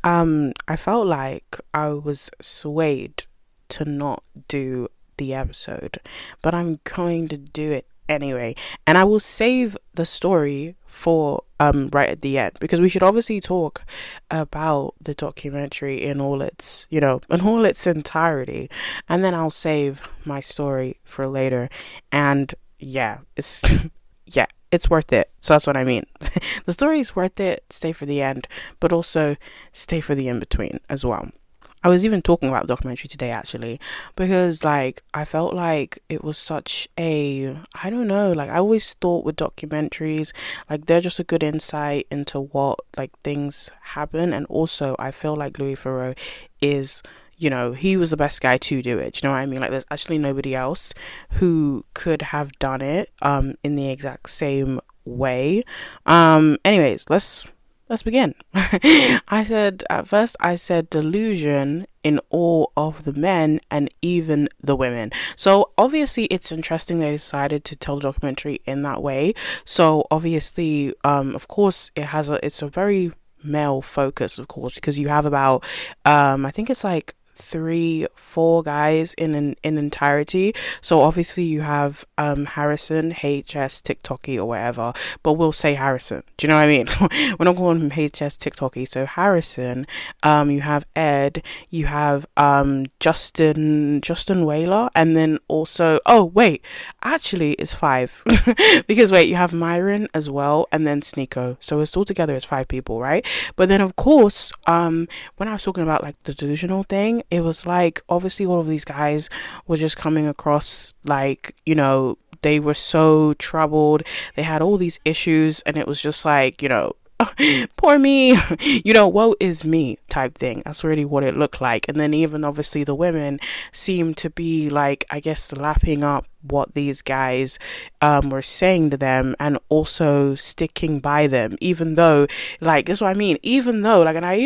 I felt like I was swayed to not do the episode, but I'm going to do it anyway. And I will save the story for right at the end, because we should obviously talk about the documentary in all its, in all its entirety. And then I'll save my story for later. And yeah, it's yeah, it's worth it. So that's what I mean. The story is worth it. Stay for the end, but also stay for the in between as well. I was even talking about the documentary today actually, because like I felt like it was such a, I don't know, like I always thought with documentaries, like they're just a good insight into what like things happen. And also I feel like Louis Theroux is, he was the best guy to do it. Do you know what I mean? Like there's actually nobody else who could have done it in the exact same way. Anyways, let's begin. I said delusion in all of the men and even the women. So obviously it's interesting they decided to tell the documentary in that way. So obviously, of course it's a very male focus, of course, because you have about, I think it's like 3-4 guys in entirety. So obviously you have Harrison, HS, TikToky or whatever, but we'll say Harrison. Do you know what I mean? We're not calling him HS, TikToky. So Harrison, you have Ed, you have Justin Whaler, and then also, oh wait, actually it's 5 because wait, you have Myron as well, and then Sneeko. So it's all together, it's 5 people, right? But then of course, when I was talking about like the delusional thing, it was like obviously all of these guys were just coming across like, they were so troubled, they had all these issues, and it was just like, poor me, woe is me type thing. That's really what it looked like. And then even obviously the women seemed to be like, I guess, lapping up what these guys were saying to them, and also sticking by them, even though, like, this is what I mean, even though, like, and I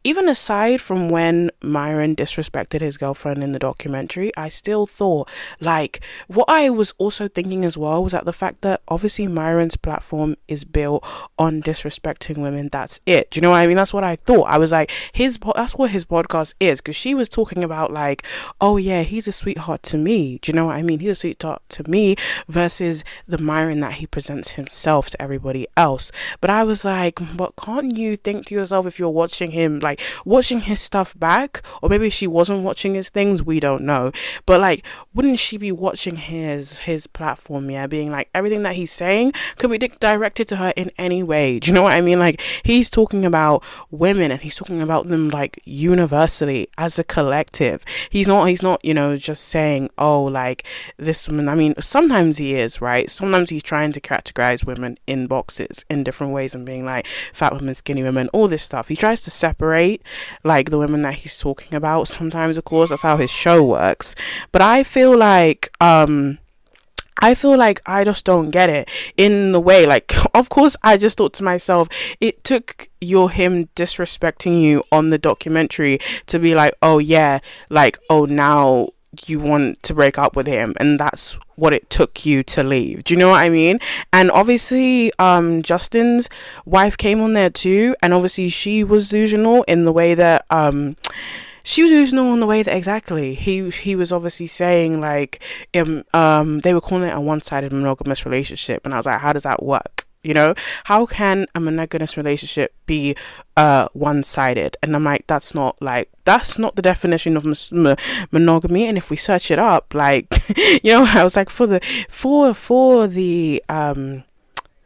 even aside from when Myron disrespected his girlfriend in the documentary, I still thought, like, what I was also thinking as well was that the fact that obviously Myron's platform is built on disrespecting women. That's it. Do you know what I mean? That's what I thought. I was like, that's what his podcast is, because she was talking about like, oh yeah, he's a sweetheart to me. Do you know what I mean? He's a sweetheart to me, versus the Myron that he presents himself to everybody else. But I was like, but can't you think to yourself, if you're watching him, like watching his stuff back, or maybe she wasn't watching his things, we don't know, but like, wouldn't she be watching his platform, yeah, being like, everything that he's saying could be directed to her in any way? Do you know what I mean? Like, he's talking about women, and he's talking about them like universally as a collective. He's not just saying, oh, like this woman. I mean, sometimes he is, right? Sometimes he's trying to categorize women in boxes in different ways, and being like fat women, skinny women, all this stuff. He tries to separate like the women that he's talking about. Sometimes, of course, that's how his show works. But I feel like I just don't get it in the way, like, of course, I just thought to myself, it took him disrespecting you on the documentary to be like, oh yeah, like, oh, now you want to break up with him, and that's what it took you to leave. Do you know what I mean? And obviously Justin's wife came on there too, and obviously she was delusional in the way that exactly he was obviously saying like they were calling it a one-sided monogamous relationship, and I was like, how does that work? How can a monogamous relationship be one-sided? And I'm like, that's not the definition of monogamy. And if we search it up, like, I was like, for the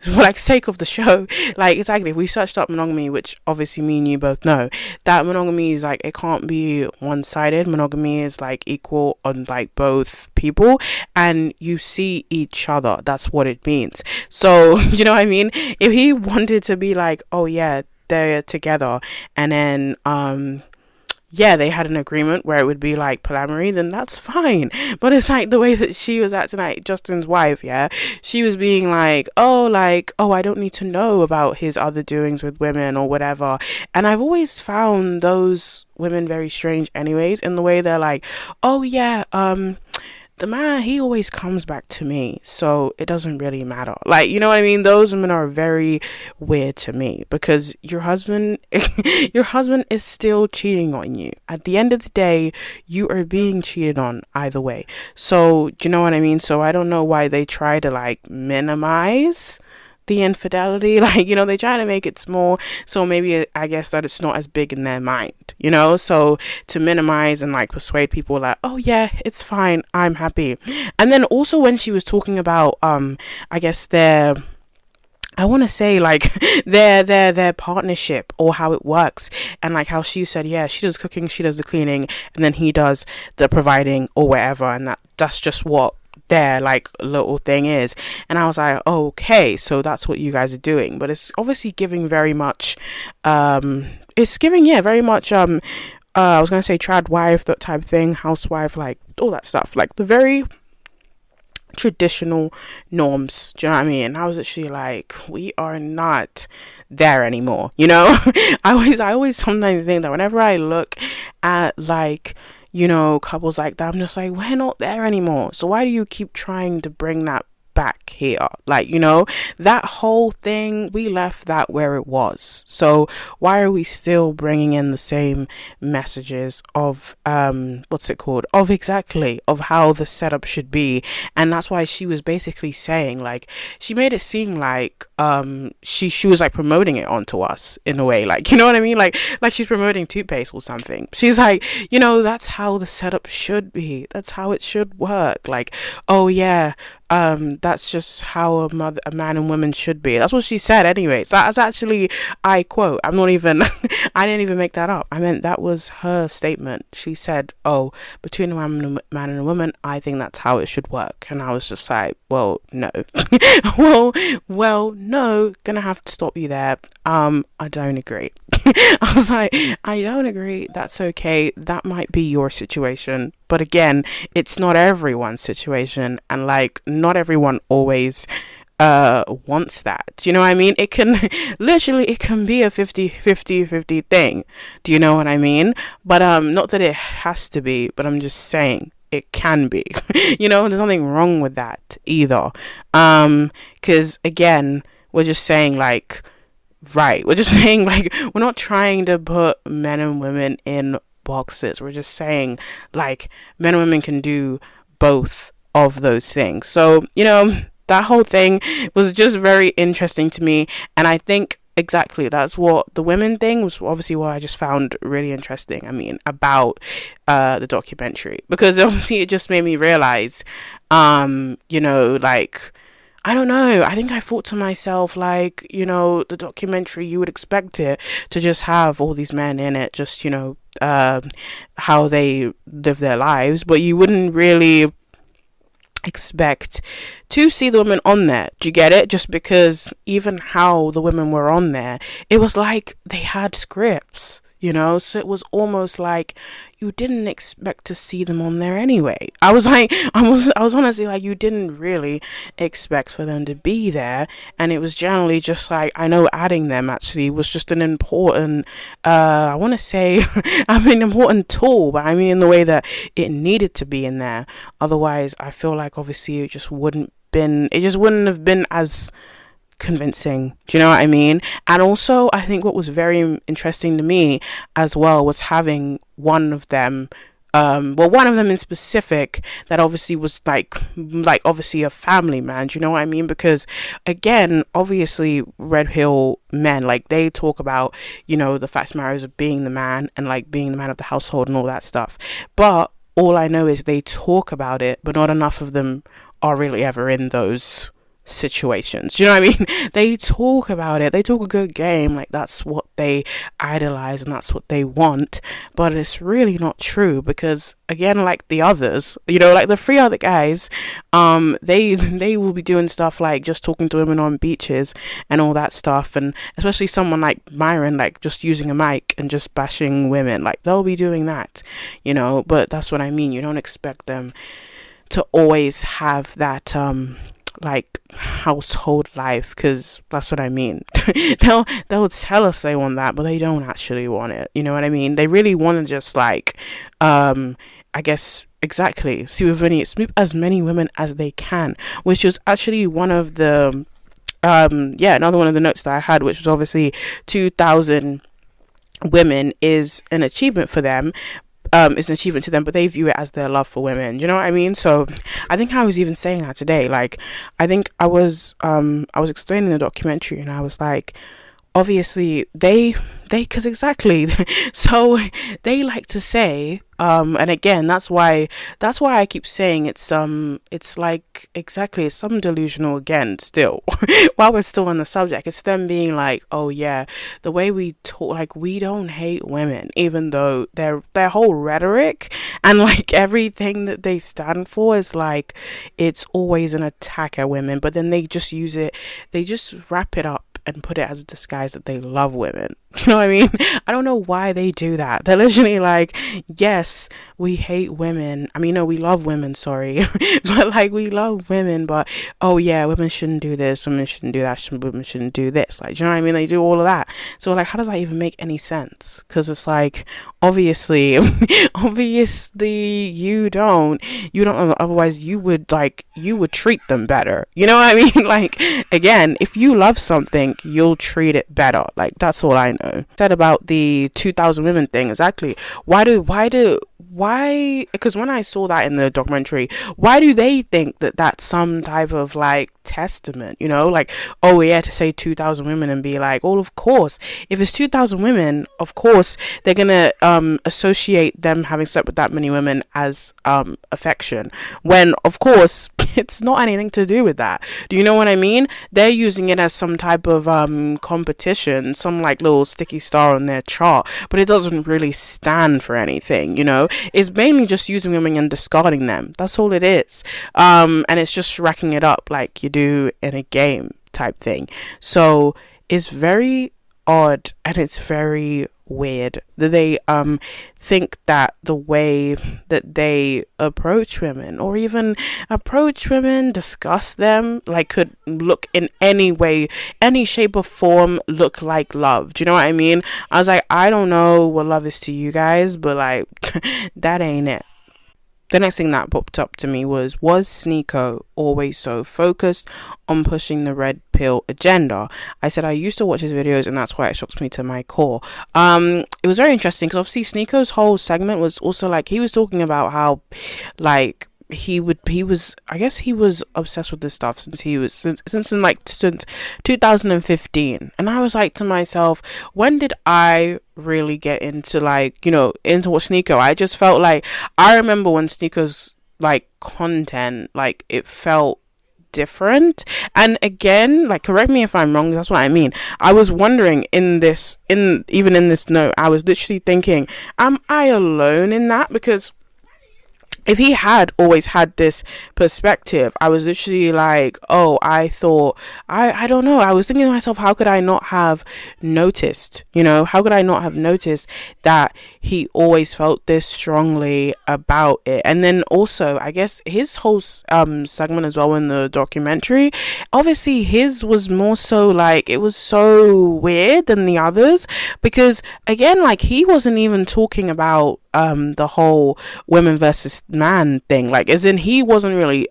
for like sake of the show, like, exactly, if we searched up monogamy, which obviously me and you both know that monogamy is like, it can't be one-sided. Monogamy is like equal on like both people, and you see each other. That's what it means. So you know what I mean? If he wanted to be like, oh yeah, they're together, and then yeah, they had an agreement where it would be like polyamory, then that's fine. But it's like the way that she was acting, like Justin's wife, yeah, she was being like, oh, I don't need to know about his other doings with women or whatever. And I've always found those women very strange anyways, in the way they're like, oh yeah, the man, he always comes back to me, so it doesn't really matter. Like, you know what I mean? Those women are very weird to me, because your husband your husband is still cheating on you. At the end of the day, you are being cheated on either way. So do you know what I mean? So I don't know why they try to like minimize the infidelity. Like, you know, they try to make it small, so maybe I guess that it's not as big in their mind, you know, so to minimize and like persuade people like, oh yeah, it's fine, I'm happy. And then also when she was talking about I guess I want to say like their partnership, or how it works, and like how she said, yeah, she does cooking, she does the cleaning, and then he does the providing or whatever, and that's just what their like little thing is. And I was like, okay, so that's what you guys are doing. But it's obviously giving very much it's giving, yeah, very much I was gonna say trad wife, that type of thing, housewife, like all that stuff, like the very traditional norms. Do you know what I mean? And I was actually like, we are not there anymore, you know. I always sometimes think that whenever I look at like, you know, couples like that, I'm just like, we're not there anymore. So why do you keep trying to bring that back here? Like, you know, that whole thing, we left that where it was. So why are we still bringing in the same messages of what's it called, of exactly of how the setup should be? And that's why she was basically saying, like, she made it seem like she was like promoting it onto us in a way, like, you know what I mean, like she's promoting toothpaste or something. She's like, you know, that's how the setup should be, that's how it should work. Like, oh yeah, that's just how a man and woman should be. That's what she said anyways. That's actually, I quote, I'm not even I didn't even make that up. I meant that was her statement. She said, oh, between a man and a woman, I think that's how it should work. And I was just like, well, no. well, no, gonna have to stop you there. I don't agree. I was like, I don't agree. That's okay. That might be your situation. But again, it's not everyone's situation. And like, not everyone always wants that. Do you know what I mean? It can literally, it can be a 50 thing. Do you know what I mean? But not that it has to be, but I'm just saying it can be. You know, there's nothing wrong with that either. Because again, we're just saying like, right, we're just saying like, we're not trying to put men and women in boxes. We're just saying like, men and women can do both of those things. So, you know, that whole thing was just very interesting to me. And I think exactly that's what the women thing was, obviously what I just found really interesting, I mean, about the documentary, because obviously it just made me realize, you know, like, I don't know, I think I thought to myself, like, you know, the documentary, you would expect it to just have all these men in it, just, you know, how they live their lives, but you wouldn't really expect to see the women on there. Do you get it? Just because even how the women were on there, it was like they had scripts, you know, so it was almost like you didn't expect to see them on there anyway. I was honestly like, you didn't really expect for them to be there, and it was generally just like, I know adding them actually was just an important I want to say I mean important tool, but I mean in the way that it needed to be in there. Otherwise I feel like obviously it just wouldn't have been as convincing. Do you know what I mean? And also I think what was very interesting to me as well was having one of them in specific that obviously was like obviously a family man. Do you know what I mean? Because again, obviously red pill men, like they talk about, you know, the fact of the matter is of being the man and like being the man of the household and all that stuff, but all I know is they talk about it, but not enough of them are really ever in those situations. Do you know what I mean? They talk about it, they talk a good game, like that's what they idolize and that's what they want, but it's really not true, because again, like the others, you know, like the 3 other guys, they will be doing stuff like just talking to women on beaches and all that stuff, and especially someone like Myron, like just using a mic and just bashing women, like they'll be doing that, you know. But that's what I mean, you don't expect them to always have that like household life, because that's what I mean. they'll tell us they want that, but they don't actually want it, you know what I mean? They really want to just like I guess, exactly, sweep as many women as they can, which was actually one of the another one of the notes that I had, which was obviously 2,000 women is an achievement for them. It's an achievement to them, but they view it as their love for women. You know what I mean? So I think I was even saying that today. Like, I think I was explaining the documentary, and I was like, obviously because exactly so they like to say and again, that's why I keep saying it's like, exactly, it's some delusional again still while we're still on the subject. It's them being like, oh yeah, the way we talk, like, we don't hate women, even though their whole rhetoric and like everything that they stand for is like, it's always an attack at women, but then they just use it, they just wrap it up and put it as a disguise that they love women. You know what I mean? I don't know why they do that. They're literally like, yes, we hate women. I mean, no, we love women, sorry. But like, we love women, but oh yeah, women shouldn't do this, women shouldn't do that, women shouldn't do this. Like, do you know what I mean? They do all of that. So like, how does that even make any sense? Because it's like, obviously you don't, otherwise you would treat them better. You know what I mean? Like, again, if you love something, you'll treat it better. Like, that's all I know. Said about the 2,000 women thing, exactly. Why? Because when I saw that in the documentary, why do they think that that's some type of like testament? You know, like, oh yeah, to say 2,000 women and be like, oh, of course, if it's 2,000 women, of course they're gonna associate them having slept with that many women as affection, when of course it's not anything to do with that. Do you know what I mean? They're using it as some type of competition, some like little sticky star on their chart, but it doesn't really stand for anything. You know, it's mainly just using women and discarding them. That's all it is. And it's just racking it up like you do in a game type thing. So it's very odd, and it's very weird that they think that the way that they approach women, or even discuss them, like, could look in any way, any shape or form, look like love. Do you know what I mean? I was like, I don't know what love is to you guys, but like that ain't it. The next thing that popped up to me was Sneeko always so focused on pushing the red pill agenda? I said I used to watch his videos, and that's why it shocks me to my core. It was very interesting because obviously Sneeko's whole segment was also like, he was talking about how like he was obsessed with this stuff since 2015, and I was like to myself, when did I really get into like, you know, into what Sneeko? I just felt like, I remember when Sneeko's like content, like, it felt different. And again, like, correct me if I'm wrong, that's what I mean. I was wondering in this note, I was literally thinking, am I alone in that? Because if he had always had this perspective, I was literally like, oh, I thought, I don't know. I was thinking to myself, how could I not have noticed, you know, how could I not have noticed that he always felt this strongly about it? And then also, I guess his whole segment as well in the documentary, obviously his was more so like, it was so weird than the others, because again, like, he wasn't even talking about the whole women versus man thing, like, as in, he wasn't really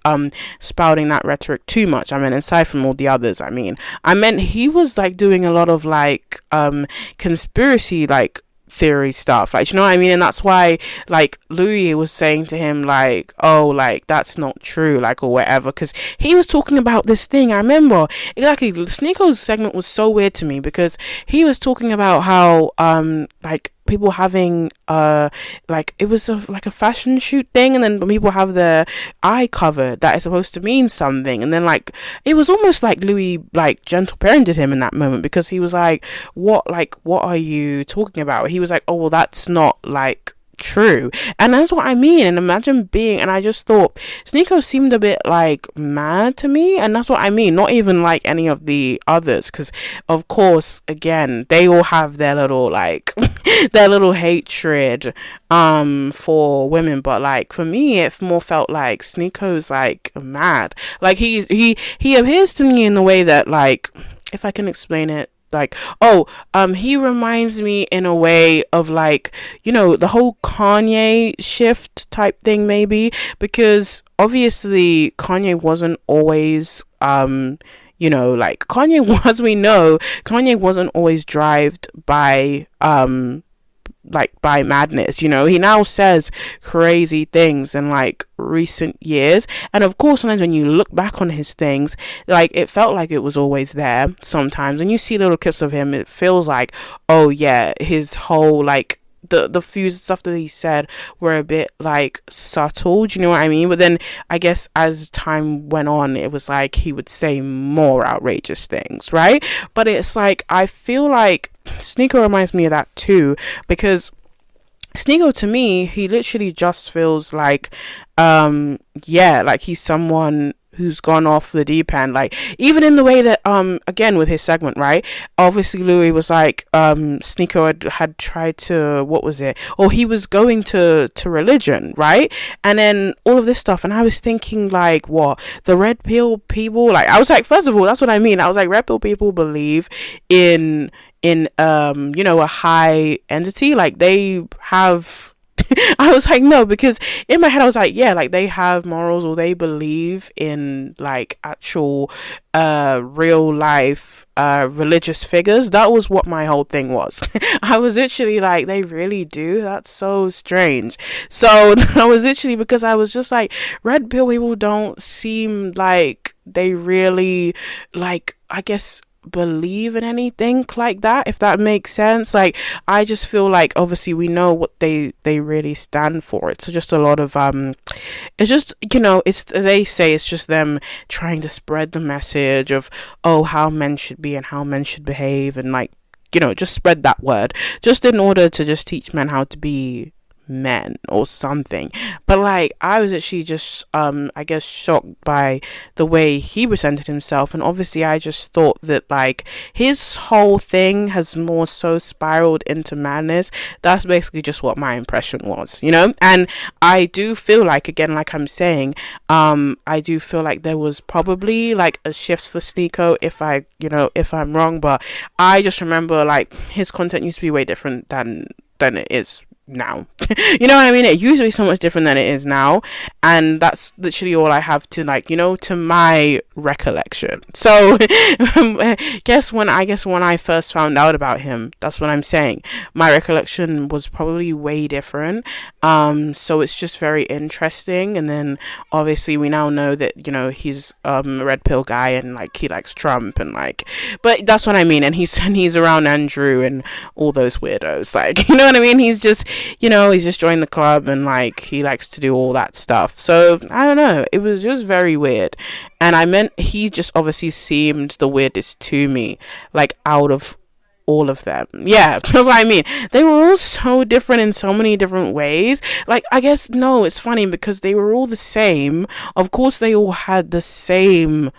spouting that rhetoric too much. I mean, aside from all the others, I meant he was like doing a lot of like conspiracy like theory stuff, like, you know what I mean? And that's why like Louis was saying to him like, oh, like, that's not true, like, or whatever, because he was talking about this thing. I remember exactly, Sneeko's segment was so weird to me, because he was talking about how like people having like, it was like a fashion shoot thing, and then people have their eye covered, that is supposed to mean something, and then like, it was almost like Louis like gentle parented him in that moment, because he was like, what are you talking about? He was like, oh, well, that's not like true. And that's what I mean. And imagine being, and I just thought Sneeko seemed a bit like mad to me, and that's what I mean, not even like any of the others, because of course, again, they all have their little like their little hatred for women, but like, for me, it more felt like Sneeko's like mad. Like, he appears to me in the way that, like, if I can explain it like, he reminds me in a way of like, the whole Kanye shift type thing, maybe, because obviously Kanye wasn't always like Kanye, as we know, Kanye wasn't always driven by by madness. He now says crazy things in like recent years, and of course sometimes when you look back on his things, like it felt like it was always there. Sometimes when you see little clips of him, it feels like, oh yeah, his whole like the few stuff that he said were a bit like subtle, do you know what I mean? But then I guess as time went on, it was like he would say more outrageous things, right? But it's like, I feel like Sneeko reminds me of that too, because Sneeko, to me, he literally just feels like like he's someone who's gone off the deep end, like even in the way that again with his segment, right? Obviously Louis was like Sneeko had tried to, what was it, or he was going to religion, right? And then all of this stuff, and I was thinking like, what, the red pill people, like I was like, first of all, that's what I mean. I was like, red pill people believe in a high entity, like they have I was like, no, because in my head I was like, yeah, like they have morals, or they believe in like actual real life religious figures. That was what my whole thing was. I was literally like, they really do? That's so strange. So I was literally, because I was just like, red pill people don't seem like they really, like, I guess, believe in anything like that, if that makes sense. Like, I just feel like obviously we know what they really stand for. It's just a lot of it's just, it's, they say it's just them trying to spread the message of, oh, how men should be and how men should behave, and like, just spread that word just in order to just teach men how to be men or something. But like, I was actually just I guess shocked by the way he presented himself, and obviously I just thought that like his whole thing has more so spiraled into madness. That's basically just what my impression was, and I do feel like, again, like I'm saying, I do feel like there was probably like a shift for Sneeko, if I'm wrong, but I just remember like his content used to be way different than it is now. You know what I mean? It used to be so much different than it is now, and that's literally all I have to, like, to my recollection. So guess when I first found out about him, that's what I'm saying, my recollection was probably way different. So it's just very interesting. And then obviously we now know that he's a red pill guy, and like he likes Trump, and like, but that's what I mean. And he's around Andrew and all those weirdos, like, you know what I mean? He's just he's just joined the club, and like he likes to do all that stuff. So I don't know, it was just very weird. And I meant, he just obviously seemed the weirdest to me, like out of all of them. Yeah, that's what I mean. They were all so different in so many different ways. Like, I guess, no, it's funny because they were all the same. Of course they all had the same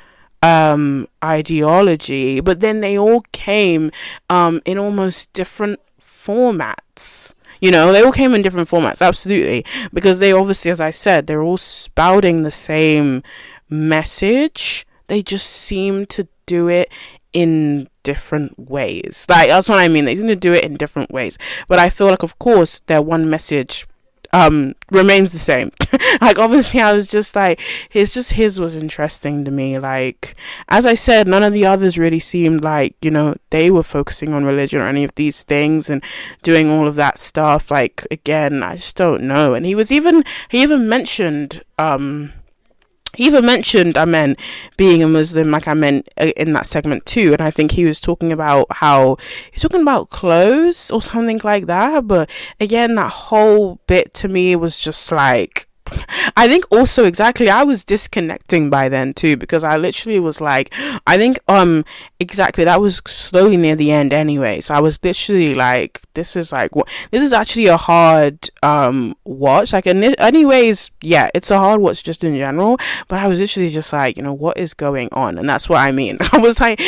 ideology, but then they all came in almost different formats. They all came in different formats, absolutely, because they obviously, as I said, they're all spouting the same message. They just seem to do it in different ways. Like, that's what I mean. They seem to do it in different ways. But I feel like, of course, their one message remains the same. Like, obviously I was just like, his was interesting to me. Like, as I said, none of the others really seemed like they were focusing on religion or any of these things and doing all of that stuff. Like, again, I just don't know. And he even mentioned Amen being a Muslim, like I meant in that segment too. And I think he was talking about clothes or something like that. But again, that whole bit to me was just like, I think also exactly, I was disconnecting by then too, because I literally was like, I think exactly, that was slowly near the end anyway. So I was literally like, this is actually a hard watch. Like, anyways, yeah, it's a hard watch just in general. But I was literally just like, what is going on? And that's what I mean. I was like,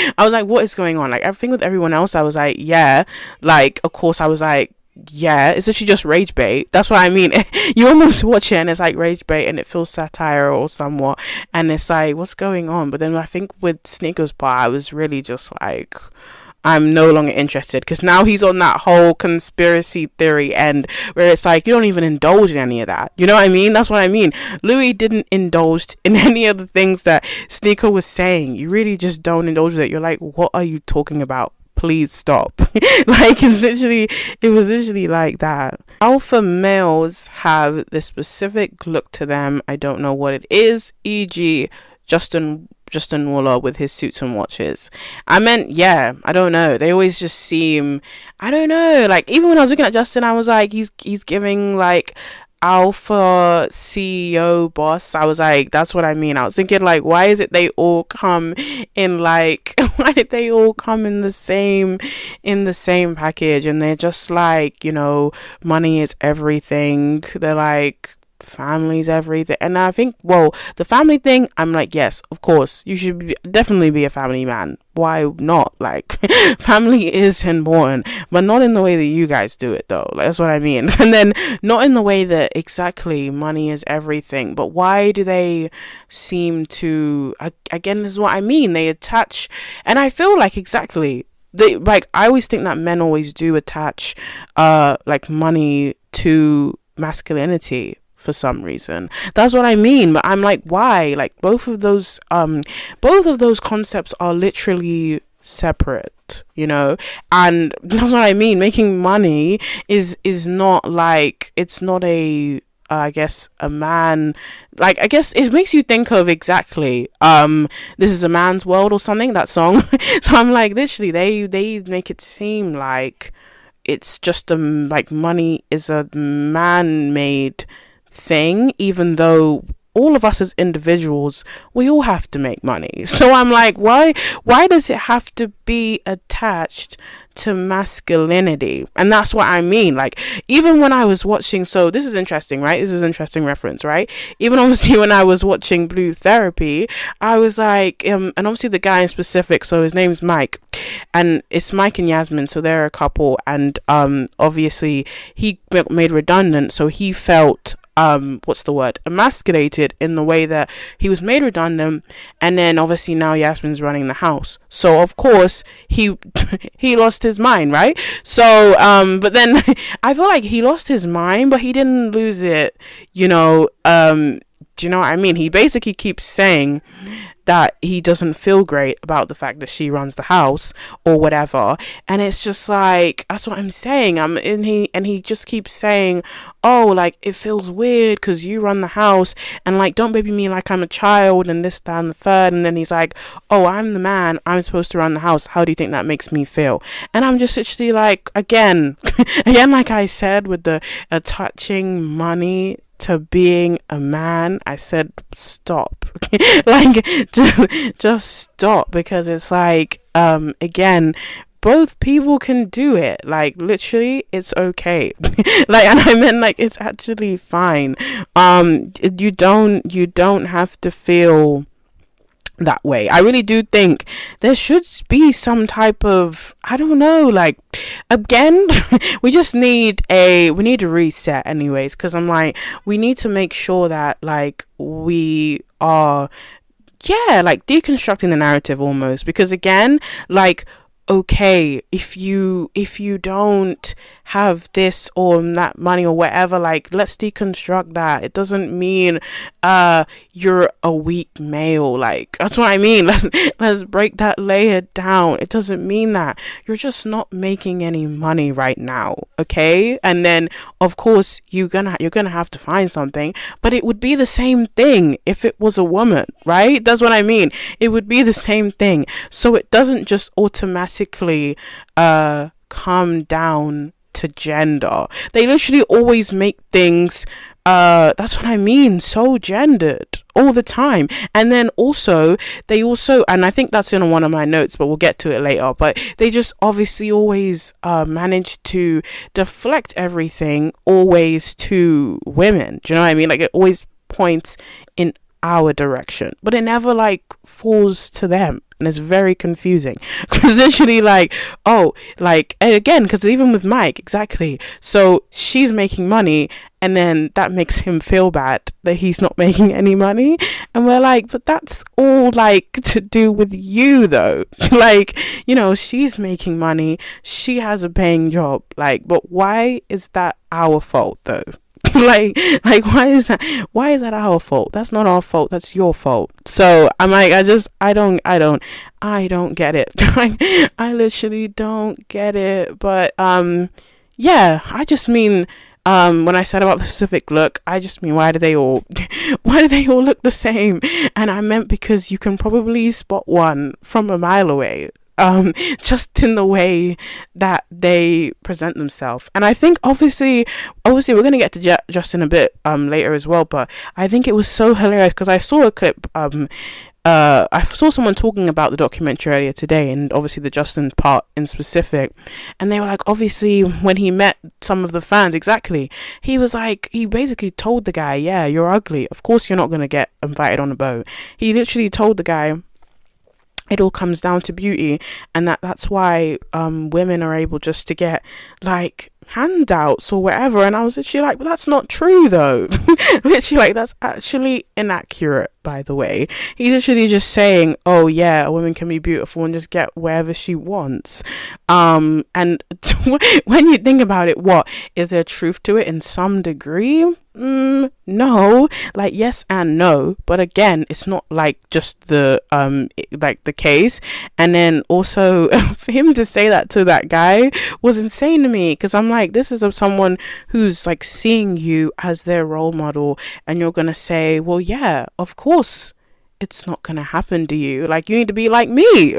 what is going on? Like, everything with everyone else, I was like, yeah, like, of course, I was like, yeah, it's actually just rage bait. That's what I mean. You almost watch it and it's like rage bait, and it feels satire or somewhat, and it's like, what's going on? But then I think with Sneaker's part, I was really just like, I'm no longer interested, because now he's on that whole conspiracy theory end where it's like, you don't even indulge in any of that. You know what I mean? That's what I mean. Louis didn't indulge in any of the things that Sneaker was saying. You really just don't indulge with it. You're like, what are you talking about? Please stop. Like, it was literally like that. Alpha males have this specific look to them. I don't know what it is, e.g. Justin Waller with his suits and watches. I don't know. They always just seem, I don't know. Like, even when I was looking at Justin, I was like, he's giving like alpha CEO boss. I was like, that's what I mean. I was thinking, like, why is it they all come in like why did they all come in the same package, and they're just like, you know, money is everything. They're like, family's everything. And I think, well, the family thing, I'm like, yes, of course, you should definitely be a family man. Why not? Like, family is important, but not in the way that you guys do it, though. Like, that's what I mean. And then not in the way that exactly money is everything, but why do they seem to, again, this is what I mean, they attach, and I feel like exactly they, like, I always think that men always do attach like money to masculinity for some reason. That's what I mean. But I'm like, why? Like, both of those concepts are literally separate, you know? And that's what I mean. Making money is not like, it's not a I guess a man, like, I guess it makes you think of exactly This Is a Man's World or something, that song. So I'm like, literally they make it seem like it's just like money is a man-made thing, even though all of us as individuals, we all have to make money. So I'm like, why does it have to be attached to masculinity? And that's what I mean. Like, even when I was watching, so this is interesting, right? This is an interesting reference, right? Even obviously when I was watching Blue Therapy, I was like, and obviously the guy in specific, so his name's Mike, and it's Mike and Yasmin, so they're a couple, and obviously he got made redundant, so he felt emasculated in the way that he was made redundant, and then obviously now Yasmin's running the house, so of course he lost his mind, right? So but then I feel like he lost his mind, but he didn't lose it, you know. Do you know what I mean? He basically keeps saying that he doesn't feel great about the fact that she runs the house or whatever, and it's just like, that's what I'm saying. And he just keeps saying, oh, like, it feels weird because you run the house, and like, don't baby me like I'm a child, and this, that, and the third. And then he's like, oh, I'm the man, I'm supposed to run the house, how do you think that makes me feel? And I'm just literally like, again like I said, with the attaching money to being a man, I said stop. Like, just stop, because it's like, again, both people can do it. Like, literally, it's okay. Like, and I meant, like, it's actually fine. You don't have to feel that way. I really do think there should be some type of, I don't know, like, again, we need a reset anyways, because I'm like, we need to make sure that, like, we are, like, deconstructing the narrative almost, because again, like, okay, if you don't have this or that money or whatever, like, let's deconstruct that. It doesn't mean you're a weak male. Like, that's what I mean. Let's break that layer down. It doesn't mean that. You're just not making any money right now, okay? And then of course you're gonna have to find something, but it would be the same thing if it was a woman, right? That's what I mean. It would be the same thing. So it doesn't just automatically come down to gender. They literally always make things that's what I mean, so gendered all the time. And then also and I think that's in one of my notes, but we'll get to it later, but they just obviously always manage to deflect everything always to women. Do you know what I mean? Like, it always points in our direction, but it never like falls to them. And it's very confusing because literally like, oh, like, and again, because even with Mike, exactly, so she's making money and then that makes him feel bad that he's not making any money, and we're like, but that's all like to do with you though. Like, you know, she's making money, she has a paying job, like, but why is that our fault though? like why is that our fault? That's not our fault, that's your fault. So I'm like, I don't get it. I literally don't get it. But yeah, I just mean, when I said about the specific look, I just mean, why do they all look the same? And I meant because you can probably spot one from a mile away, just in the way that they present themselves. And I think obviously we're going to get to Justin a bit later as well, but I think it was so hilarious because I saw a clip, I saw someone talking about the documentary earlier today, and obviously the Justin part in specific, and they were like, obviously when he met some of the fans, exactly, he was like, he basically told the guy, yeah, you're ugly, of course you're not going to get invited on a boat. He literally told the guy it all comes down to beauty, and that's why women are able just to get like handouts or whatever. And I was literally like, but that's not true though. Literally, like, that's actually inaccurate, by the way. He's literally just saying, oh yeah, a woman can be beautiful and just get wherever she wants. And when you think about it, what is there truth to it in some degree? No, like, yes and no, but again, it's not like just the like the case. And then also for him to say that to that guy was insane to me, because I'm like, this is of someone who's like seeing you as their role model, and you're gonna say, well, yeah, of course it's not gonna happen to you, like, you need to be like me.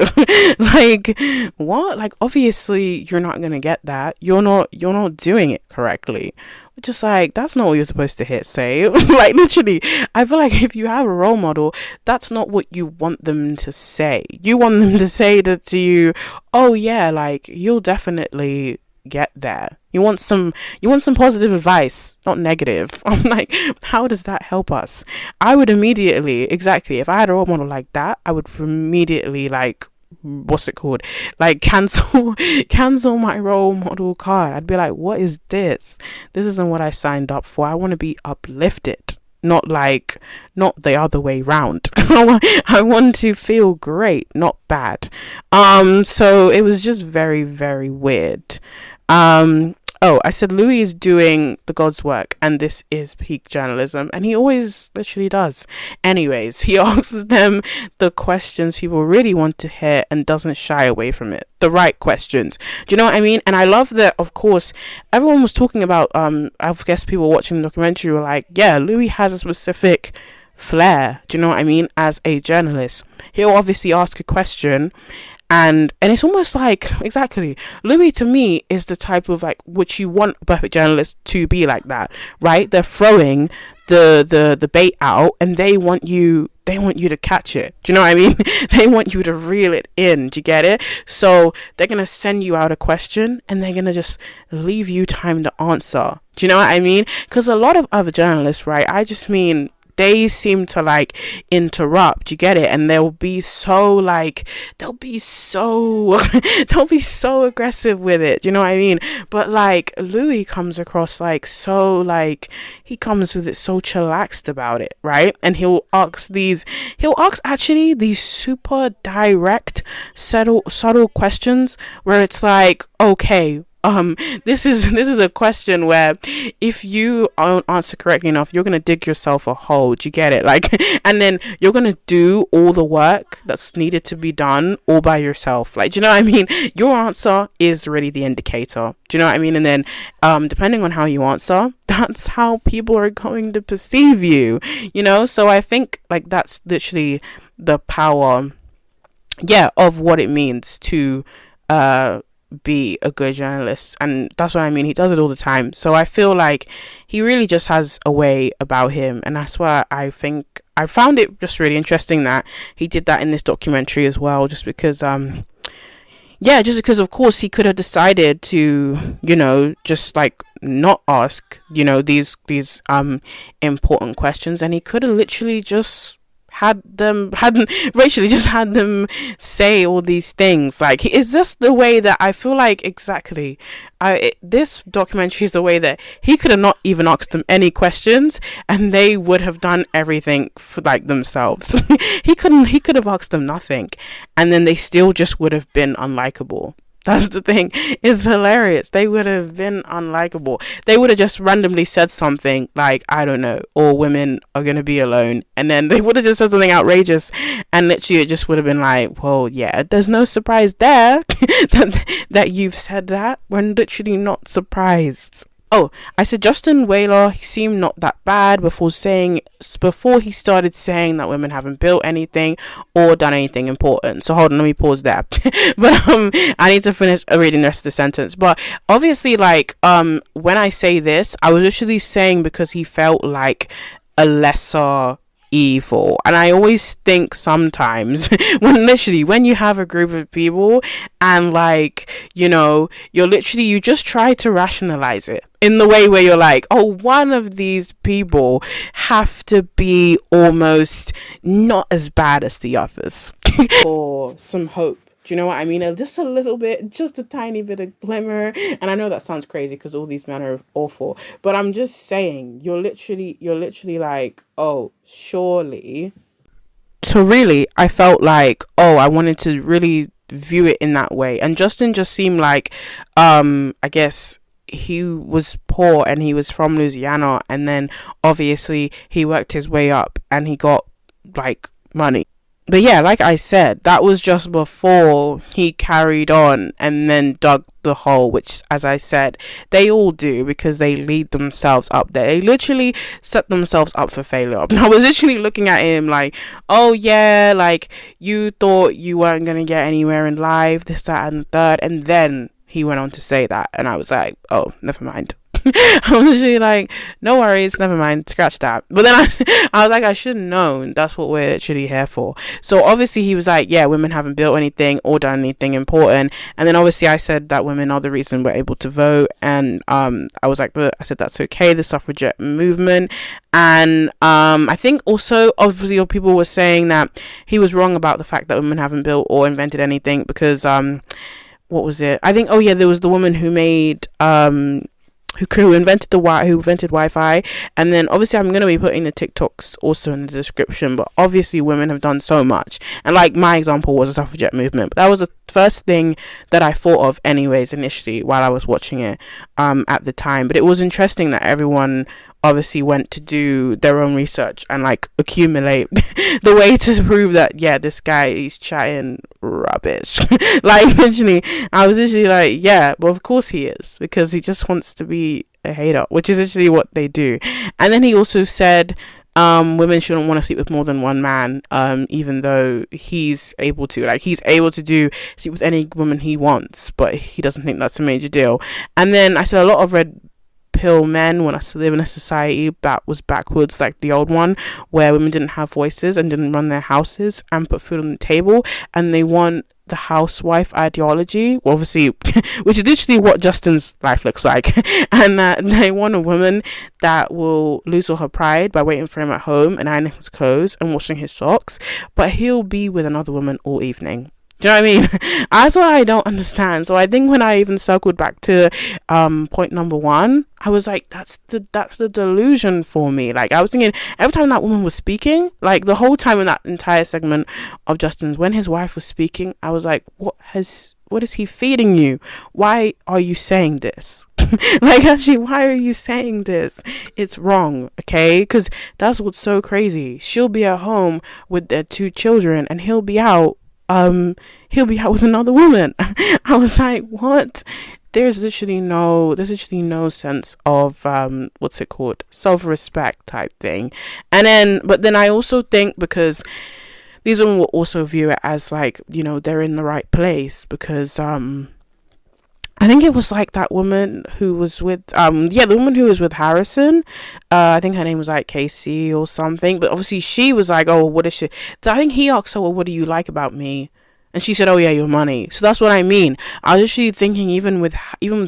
Like, what? Like, obviously you're not gonna get that, you're not doing it correctly. Just like, that's not what you're supposed to say. Like, literally, I feel like if you have a role model, that's not what you want them to say. You want them to say that to you, oh yeah, like, you'll definitely get there. You want some positive advice, not negative. I'm like, how does that help us? I would immediately, exactly, if I had a role model like that, I would immediately, like, what's it called, like, cancel my role model card. I'd be like, what is this isn't what I signed up for. I want to be uplifted, not the other way round. I want to feel great, not bad. So it was just very, very weird. Oh, I said Louis is doing the God's work, and this is peak journalism, and he always literally does. Anyways, he asks them the questions people really want to hear and doesn't shy away from it. The right questions. Do you know what I mean? And I love that, of course, everyone was talking about, I guess people watching the documentary were like, yeah, Louis has a specific flair. Do you know what I mean? As a journalist, he'll obviously ask a question, and it's almost like, exactly, Louis to me is the type of, like, which you want a perfect journalist to be like that, right? They're throwing the bait out, and they want you to catch it. Do you know what I mean? They want you to reel it in. Do you get it? So they're gonna send you out a question, and they're gonna just leave you time to answer. Do you know what I mean? Because a lot of other journalists, right, I just mean, they seem to, like, interrupt, you get it, and they'll be so aggressive with it. Do you know what I mean? But, like, Louis comes across, like, so, like, he comes with it so chillaxed about it, right? And he'll ask actually these super direct, subtle questions where it's like, okay, this is a question where if you don't answer correctly enough, you're gonna dig yourself a hole. Do you get it? Like, and then you're gonna do all the work that's needed to be done all by yourself. Like, do you know what I mean? Your answer is really the indicator. Do you know what I mean? And then depending on how you answer, that's how people are going to perceive you, you know? So I think, like, that's literally the power, yeah, of what it means to be a good journalist. And that's what I mean, he does it all the time. So I feel like he really just has a way about him, and that's why I think I found it just really interesting that he did that in this documentary as well, just because yeah, just because of course he could have decided to, just like not ask, these important questions, and he could have literally just Rachel just had them say all these things. Like, it's just the way that I feel like, exactly, this documentary is the way that he could have not even asked them any questions, and they would have done everything for like themselves. He could have asked them nothing, and then they still just would have been unlikable. That's the thing. It's hilarious. They would have been unlikable. They would have just randomly said something like, I don't know, all women are going to be alone. And then they would have just said something outrageous. And literally it just would have been like, well, yeah, there's no surprise there that you've said that. We're literally not surprised. Oh, I said Justin Whaler, he seemed not that bad before he started saying that women haven't built anything or done anything important. So hold on, let me pause there. But I need to finish reading the rest of the sentence. But obviously, like, when I say this, I was literally saying because he felt like a lesser evil. And I always think sometimes when you have a group of people and like, you just try to rationalize it in the way where you're like, oh, one of these people have to be almost not as bad as the others. Or some hope. Do you know what I mean? Just a little bit, just a tiny bit of glimmer. And I know that sounds crazy because all these men are awful, but I'm just saying, you're literally like, oh, surely. So really, I felt like, oh, I wanted to really view it in that way. And Justin just seemed like, I guess he was poor and he was from Louisiana, and then obviously he worked his way up and he got like money. But yeah, like I said, that was just before he carried on and then dug the hole, which, as I said, they all do because they lead themselves up there. They literally set themselves up for failure. And I was literally looking at him like, oh yeah, like you thought you weren't going to get anywhere in life, this, that, and the third. And then he went on to say that. And I was like, oh, never mind. I was literally like, no worries, never mind, scratch that. But then I was like, I should have known that's what we're actually here for. So obviously he was like, yeah, women haven't built anything or done anything important. And then obviously I said that women are the reason we're able to vote. And I was like, I said that's okay, the suffragette movement. And I think also obviously people were saying that he was wrong about the fact that women haven't built or invented anything because what was it? I think, oh yeah, there was the woman who made who invented Wi-Fi, and then obviously I'm going to be putting the TikToks also in the description, but obviously women have done so much, and like my example was the suffragette movement, but that was the first thing that I thought of anyways initially while I was watching it at the time. But it was interesting that everyone obviously went to do their own research and like accumulate the way to prove that, yeah, this guy is chatting rubbish. Like literally, I was literally like, yeah, well of course he is, because he just wants to be a hater, which is literally what they do. And then he also said women shouldn't want to sleep with more than one man, even though he's able to sleep with any woman he wants, but he doesn't think that's a major deal. And then I said a lot of red pill men want us to live in a society that was backwards, like the old one, where women didn't have voices and didn't run their houses and put food on the table, and they want the housewife ideology, obviously, which is literally what Justin's life looks like. And they want a woman that will lose all her pride by waiting for him at home and ironing his clothes and washing his socks, but he'll be with another woman all evening. Do you know what I mean? That's what I don't understand. So I think when I even circled back to point number one, I was like, that's the delusion for me. Like I was thinking every time that woman was speaking, like the whole time in that entire segment of Justin's, when his wife was speaking, I was like, what is he feeding you? Why are you saying this? Like actually, why are you saying this? It's wrong, okay? Because that's what's so crazy. She'll be at home with their 2 children and he'll be out with another woman. I was like, what? There's literally no sense of what's it called, self-respect type thing. But then I also think, because these women will also view it as like, they're in the right place, because I think it was like that woman who was with the woman who was with Harrison. I think her name was like Casey or something. But obviously she was like, oh, what is she? So I think he asked her, well, what do you like about me? And she said, oh yeah, your money. So that's what I mean. I was actually thinking, even with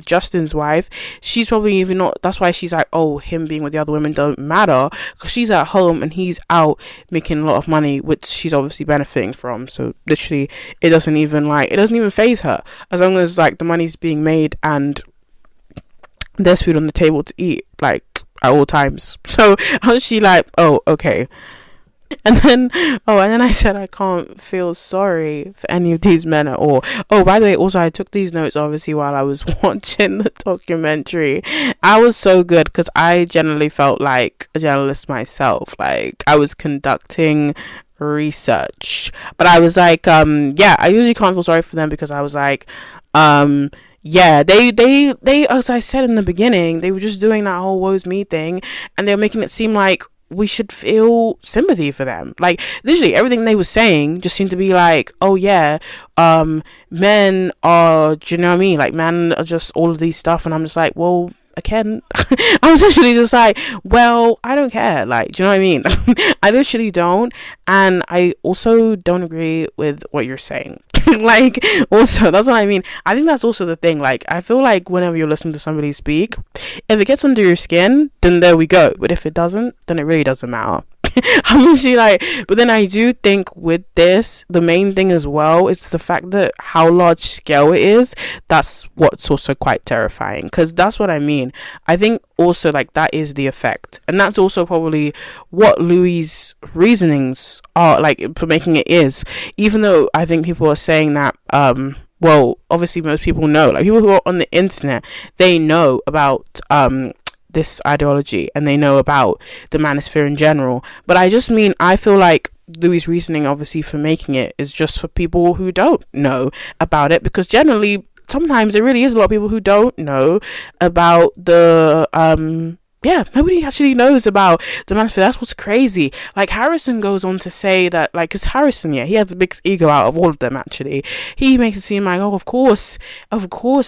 Justin's wife, she's probably even not, that's why she's like, oh, him being with the other women don't matter, because she's at home and he's out making a lot of money, which she's obviously benefiting from. So literally it doesn't even phase her, as long as like the money's being made and there's food on the table to eat, like at all times. So I was actually like, oh, okay. And then I said, I can't feel sorry for any of these men at all. Oh, by the way, also I took these notes obviously while I was watching the documentary. I was so good because I generally felt like a journalist myself. Like I was conducting research, but I was like, yeah, I usually can't feel sorry for them, because I was like, yeah, they, as I said in the beginning, they were just doing that whole woe's me thing, and they were making it seem like we should feel sympathy for them. Like literally everything they were saying just seemed to be like, oh yeah, men are, do you know what I mean, like men are just all of these stuff. And I'm just like, well, again, I was actually just like, well, I don't care, like, do you know what I mean? I literally don't. And I also don't agree with what you're saying. Like, also, that's what I mean. I think that's also the thing. Like, I feel like whenever you're listening to somebody speak, if it gets under your skin, then there we go. But if it doesn't, then it really doesn't matter. I'm actually like, but then I do think with this, the main thing as well is the fact that how large scale it is. That's what's also quite terrifying, because that's what I mean. I think also like that is the effect, and that's also probably what Louis's reasonings are like for making it is, even though I think people are saying that well, obviously most people know, like people who are on the internet, they know about this ideology and they know about the manosphere in general. But I just mean, I feel like Louis' reasoning obviously for making it is just for people who don't know about it, because generally sometimes there really is a lot of people who don't know about the yeah, nobody actually knows about the manosphere. That's what's crazy. Like Harrison goes on to say that, like, because Harrison, yeah, he has the biggest ego out of all of them. Actually, he makes it seem like, oh, of course,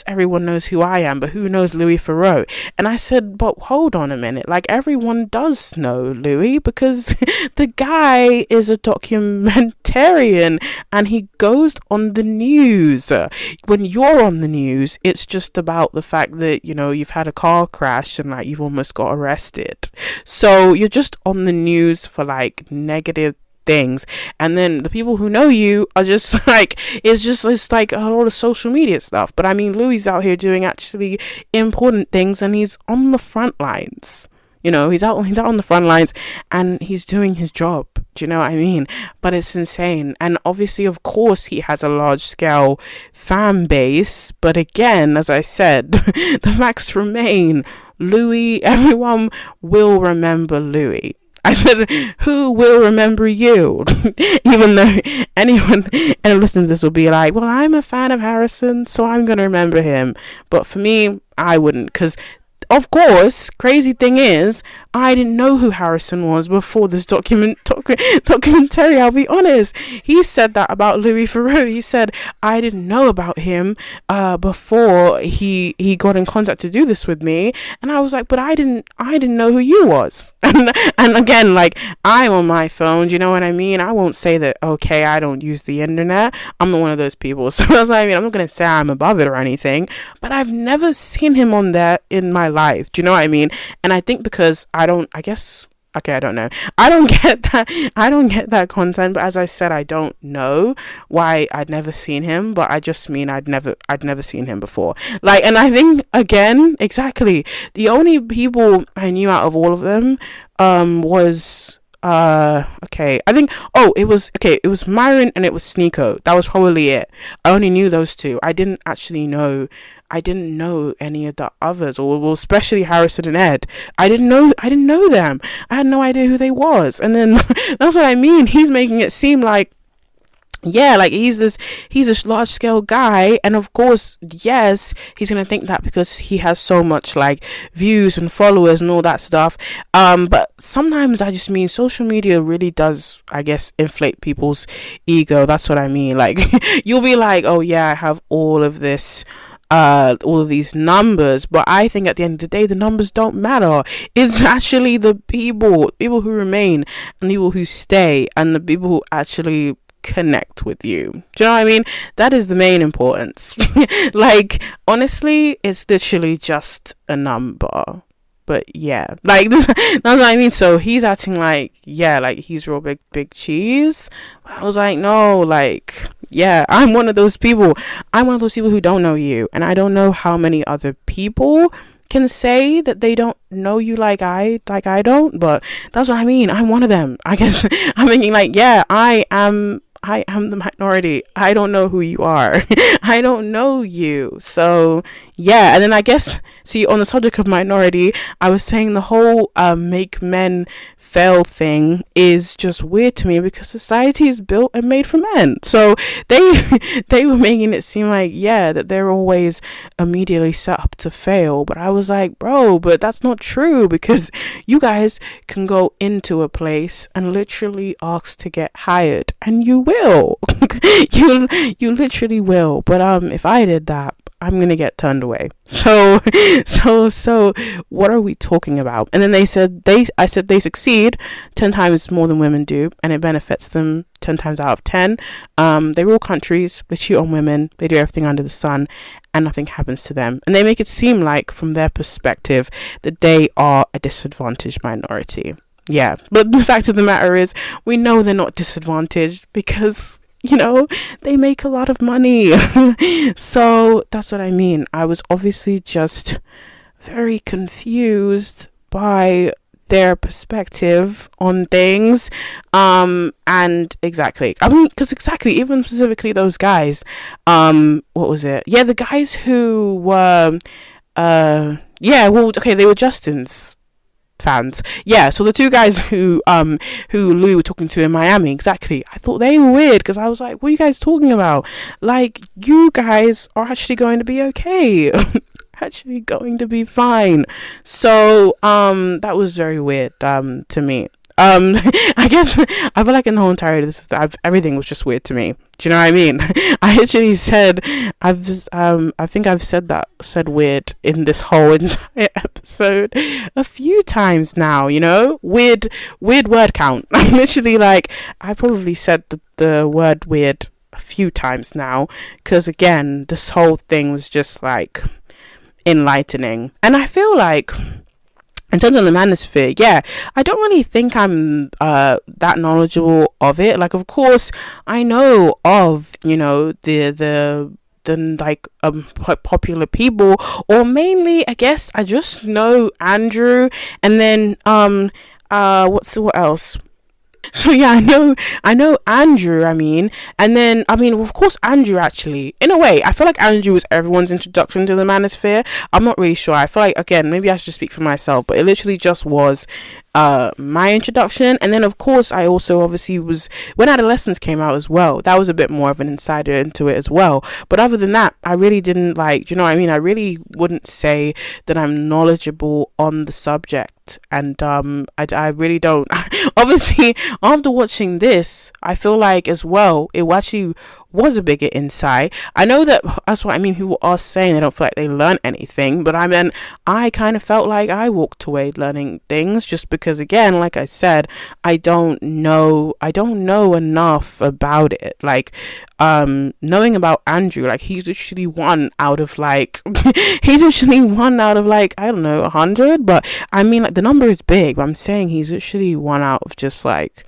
everyone knows who I am, but who knows Louis Theroux? And I said, but hold on a minute, like everyone does know Louis, because the guy is a documentarian and he goes on the news. When you're on the news, it's just about the fact that, you know, you've had a car crash and like you've almost got arrested, so you're just on the news for like negative things, and then the people who know you are just like, it's like a lot of social media stuff. But I mean, Louis out here doing actually important things, and he's on the front lines. You know, he's out on the front lines and he's doing his job. Do you know what I mean? But it's insane. And obviously, of course, he has a large scale fan base. But again, as I said, the facts remain. Louis, everyone will remember Louis. I said, who will remember you? Even though anyone listening to this will be like, well, I'm a fan of Harrison, so I'm going to remember him. But for me, I wouldn't, because of course, crazy thing is, I didn't know who Harrison was before this documentary. I'll be honest. He said that about Louis Theroux. He said, I didn't know about him before he got in contact to do this with me. And I was like, but I didn't know who you was. And again, like, I'm on my phone. Do you know what I mean? I won't say that, okay, I don't use the internet. I'm not one of those people. So that's what I mean. I'm not going to say I'm above it or anything, but I've never seen him on there in my life. Do you know what I mean? And I think because I don't know. I don't get that content, but as I said, I don't know why I'd never seen him, but I just mean I'd never seen him before. Like, and I think again, exactly, the only people I knew out of all of them was okay, I think, it was Myron and it was Sneeko. That was probably it. I only knew those two. I didn't know any of the others, or well, especially Harrison and Ed. I didn't know them. I had no idea who they was. And then that's what I mean. He's making it seem like, yeah, like he's this large scale guy, and of course, yes, he's gonna think that because he has so much like views and followers and all that stuff. But sometimes I just mean social media really does, I guess, inflate people's ego. That's what I mean. Like you'll be like, oh yeah, I have all of these numbers, but I think at the end of the day, the numbers don't matter. It's actually the people who remain, and the people who stay, and the people who actually connect with you. Do you know what I mean? That is the main importance. Like, honestly, it's literally just a number. But yeah, like, that's what I mean. So he's acting like, yeah, like he's real big cheese. I was like, no, like, yeah, I'm one of those people who don't know you, and I don't know how many other people can say that they don't know you like I don't, but that's what I mean. I'm one of them, I guess. I'm thinking like, yeah, I am the minority. I don't know who you are. I don't know you. So yeah, and then I guess, see, on the subject of minority, I was saying the whole make men fail thing is just weird to me, because society is built and made for men. So they were making it seem like, yeah, that they're always immediately set up to fail. But I was like, bro, but that's not true, because you guys can go into a place and literally ask to get hired, and you will. you literally will. But if I did that, I'm gonna get turned away. So what are we talking about? And then I said they succeed 10 times more than women do, and it benefits them 10 times out of 10. They rule countries, they cheat on women, they do everything under the sun, and nothing happens to them. And they make it seem like, from their perspective, that they are a disadvantaged minority. Yeah, but the fact of the matter is, we know they're not disadvantaged, because, you know, they make a lot of money. So that's what I mean. I was obviously just very confused by their perspective on things. And exactly, I mean, because exactly, even specifically those guys, what was it? Yeah, the guys who were, yeah, well, okay, they were Justin's fans. Yeah, so the two guys who Louis were talking to in Miami, exactly, I thought they were weird, because I was like, what are you guys talking about? Like, you guys are actually going to be okay. Actually going to be fine. So that was very weird to me. I guess I feel like in the whole entirety of this, everything was just weird to me. Do you know what I mean? I actually said, I think I've said weird in this whole entire episode a few times now, you know? Weird word count. I'm literally like, I probably said the word weird a few times now, because again, this whole thing was just like enlightening. And I feel like, in terms of the Manosphere, yeah, I don't really think I'm that knowledgeable of it. Like, of course, I know of, you know, the like popular people, or mainly, I guess, I just know Andrew, and then what else? So yeah, I know Andrew, I mean, and then, I mean, of course, Andrew, actually, in a way, I feel like Andrew was everyone's introduction to the Manosphere. I'm not really sure. I feel like, again, maybe I should just speak for myself, but it literally just was my introduction. And then, of course, I also obviously was, when Adolescence came out as well, that was a bit more of an insider into it as well. But other than that, I really didn't, like, do you know what I mean? I really wouldn't say that I'm knowledgeable on the subject. And I really don't. Obviously, after watching this, I feel like as well, it actually was a bigger insight. I know that that's what I mean, people are saying they don't feel like they learn anything, but I mean, I kind of felt like I walked away learning things, just because, again, like I said, I don't know enough about it. Like, knowing about Andrew, like, he's literally one out of like I don't know, 100, but I mean, like, the number is big, but I'm saying he's literally one out of just like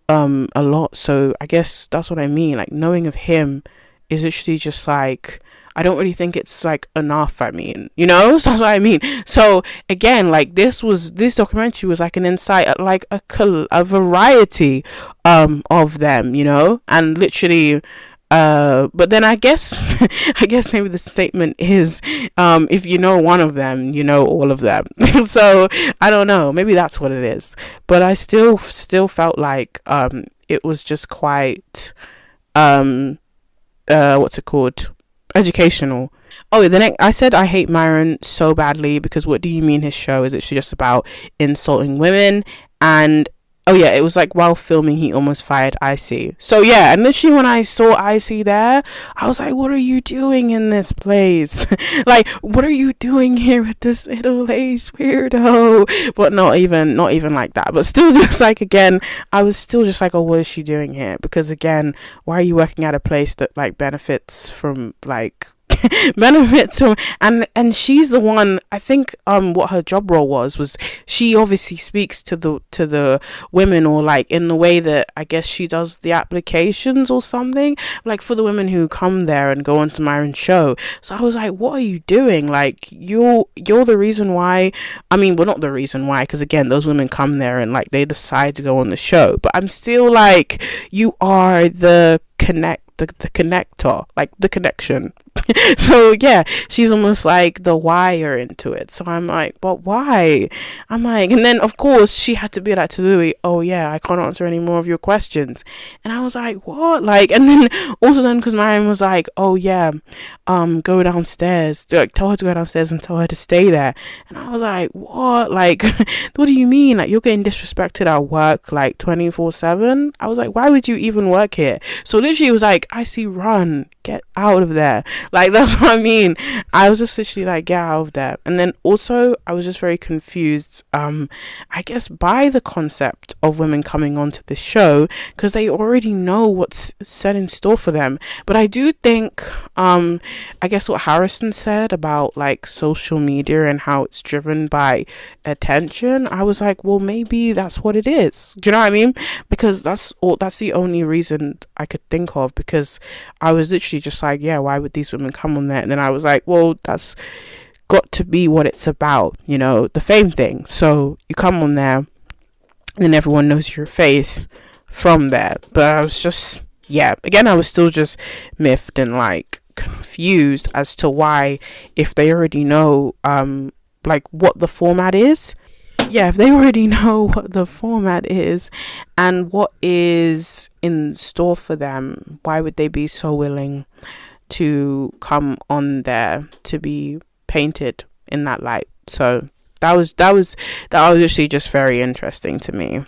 a lot. So I guess that's what I mean, like, knowing of him is literally just like, I don't really think it's like enough, I mean, you know. So that's what I mean. So again, like, this documentary was like an insight at like a variety of them, you know, and literally but then I guess maybe the statement is, if you know one of them, you know all of them. So I don't know, maybe that's what it is. But I still felt like it was just quite what's it called, educational. Oh, the next, I said I hate Myron so badly because what do you mean his show is actually just about insulting women? And Oh yeah, it was like while filming he almost fired Icy. So yeah, and literally when I saw Icy there, I was like, what are you doing in this place? Like, what are you doing here with this middle-aged weirdo? But not even like that, but still just like, again, I was still just like, oh, what is she doing here? Because again, why are you working at a place that like benefits from like benefits from, and she's the one, I think what her job role was she obviously speaks to the women, or like in the way that I guess she does the applications or something, like for the women who come there and go onto Myron's show. So I was like, what are you doing? Like, you're the reason why. I mean, well, not the reason why, because again, those women come there and like they decide to go on the show, but I'm still like, you are the connector, like the connection. So yeah, she's almost like the wire into it. So I'm like, but why? I'm like, and then of course she had to be like to Louis, oh yeah, I can't answer any more of your questions. And I was like, what? Like, and then also then because Mariam was like, oh yeah, go downstairs, like tell her to go downstairs and tell her to stay there. And I was like, what? Like, what do you mean? Like, you're getting disrespected at work like 24/7? I was like, why would you even work here? So literally it was like, I see, run, get out of there. Like, that's what I mean. I was just literally like, get out of there. And then also I was just very confused, I guess by the concept of women coming onto the show, because they already know what's set in store for them. But I do think I guess what Harrison said about like social media and how it's driven by attention, I was like, well, maybe that's what it is. Do you know what I mean? Because that's the only reason I could think of, because I was literally just like, yeah, why would these women come on there? And then I was like, well, that's got to be what it's about, you know, the fame thing. So you come on there and then everyone knows your face from there. But I was just, yeah, again, I was still just miffed and like confused as to why, if they already know like what the format is, if they already know what the format is and what is in store for them, why would they be so willing to come on there to be painted in that light? So that was actually just very interesting to me.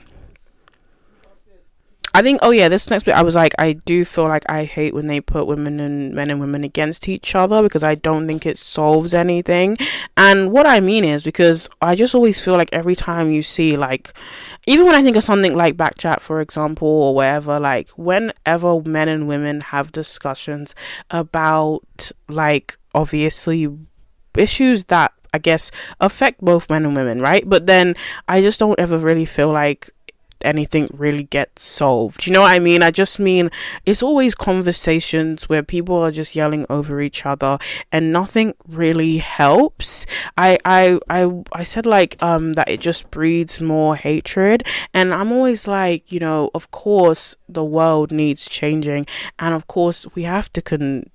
I think, this next bit, I was like, I do feel like I hate when they put women and men and women against each other, because I don't think it solves anything. And what I mean is, because I just always feel like every time you see, like, even when I think of something like Backchat, for example, or wherever, like, whenever men and women have discussions about, like, obviously issues that I guess affect both men and women, right? But then I just don't ever really feel like anything really gets solved. You know what I mean? I just mean it's always conversations where people are just yelling over each other and nothing really helps. I said like that it just breeds more hatred, and I'm always like, you know, of course the world needs changing, and of course we have to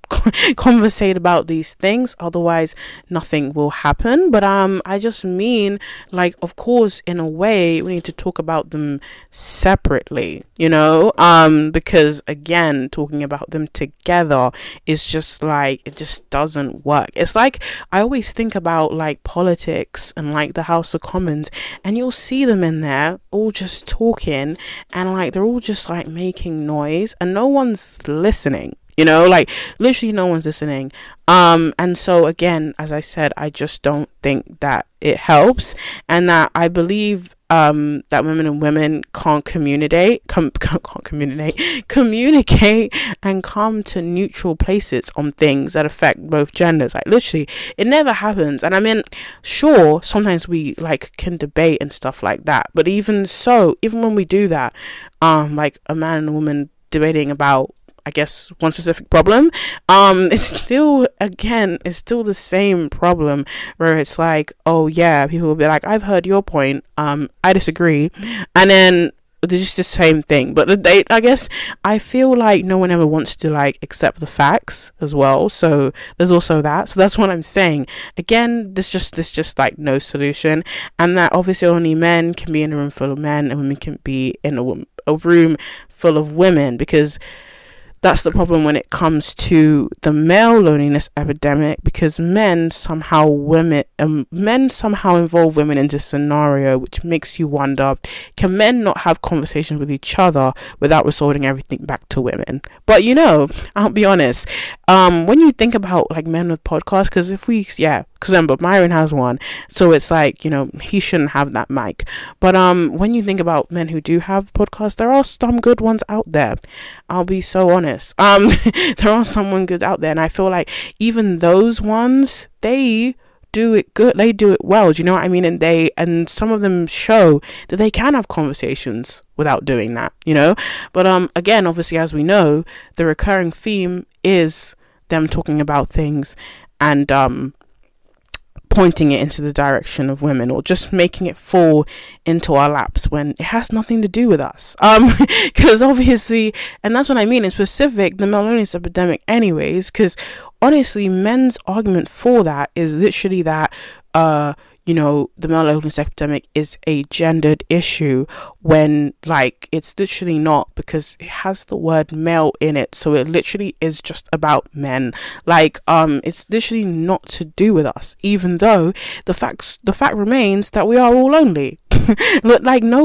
conversate about these things, otherwise nothing will happen. But I just mean, like, of course in a way we need to talk about them separately, you know, because again, talking about them together is just like, it just doesn't work. It's like, I always think about like politics and like the House of Commons, and you'll see them in there all just talking, and like they're all just like making noise and no one's listening. You know, like literally no one's listening. And so again, as I said, I just don't think that it helps, and that I believe that women can't communicate and come to neutral places on things that affect both genders. Like literally, it never happens. And I mean, sure, sometimes we like can debate and stuff like that, but even so, even when we do that, like a man and a woman debating about, I guess, one specific problem, it's still the same problem, where it's like, oh yeah, people will be like, I've heard your point, I disagree, and then it's just the same thing. But I guess I feel like no one ever wants to like accept the facts as well, so there's also that. So that's what I'm saying. Again, this just like no solution, and that obviously only men can be in a room full of men and women can be in a room full of women, because that's the problem when it comes to the male loneliness epidemic, because men somehow involve women in this scenario, which makes you wonder, can men not have conversations with each other without resorting everything back to women? But I'll be honest, when you think about like men with podcasts, because remember Myron has one, so it's like, he shouldn't have that mic. But when you think about men who do have podcasts, there are some good ones out there. I'll be so honest. There are someone good out there, and I feel like even those ones, they do it good, they do it well, do you know what I mean? And some of them show that they can have conversations without doing that, but again, obviously, as we know, the recurring theme is them talking about things and pointing it into the direction of women, or just making it fall into our laps when it has nothing to do with us, because obviously, and that's what I mean in specific, the male loneliness epidemic anyways, because honestly, men's argument for that is literally that the male loneliness epidemic is a gendered issue, when like it's literally not, because it has the word male in it, so it literally is just about men. Like it's literally not to do with us, even though the fact remains that we are all lonely. Like no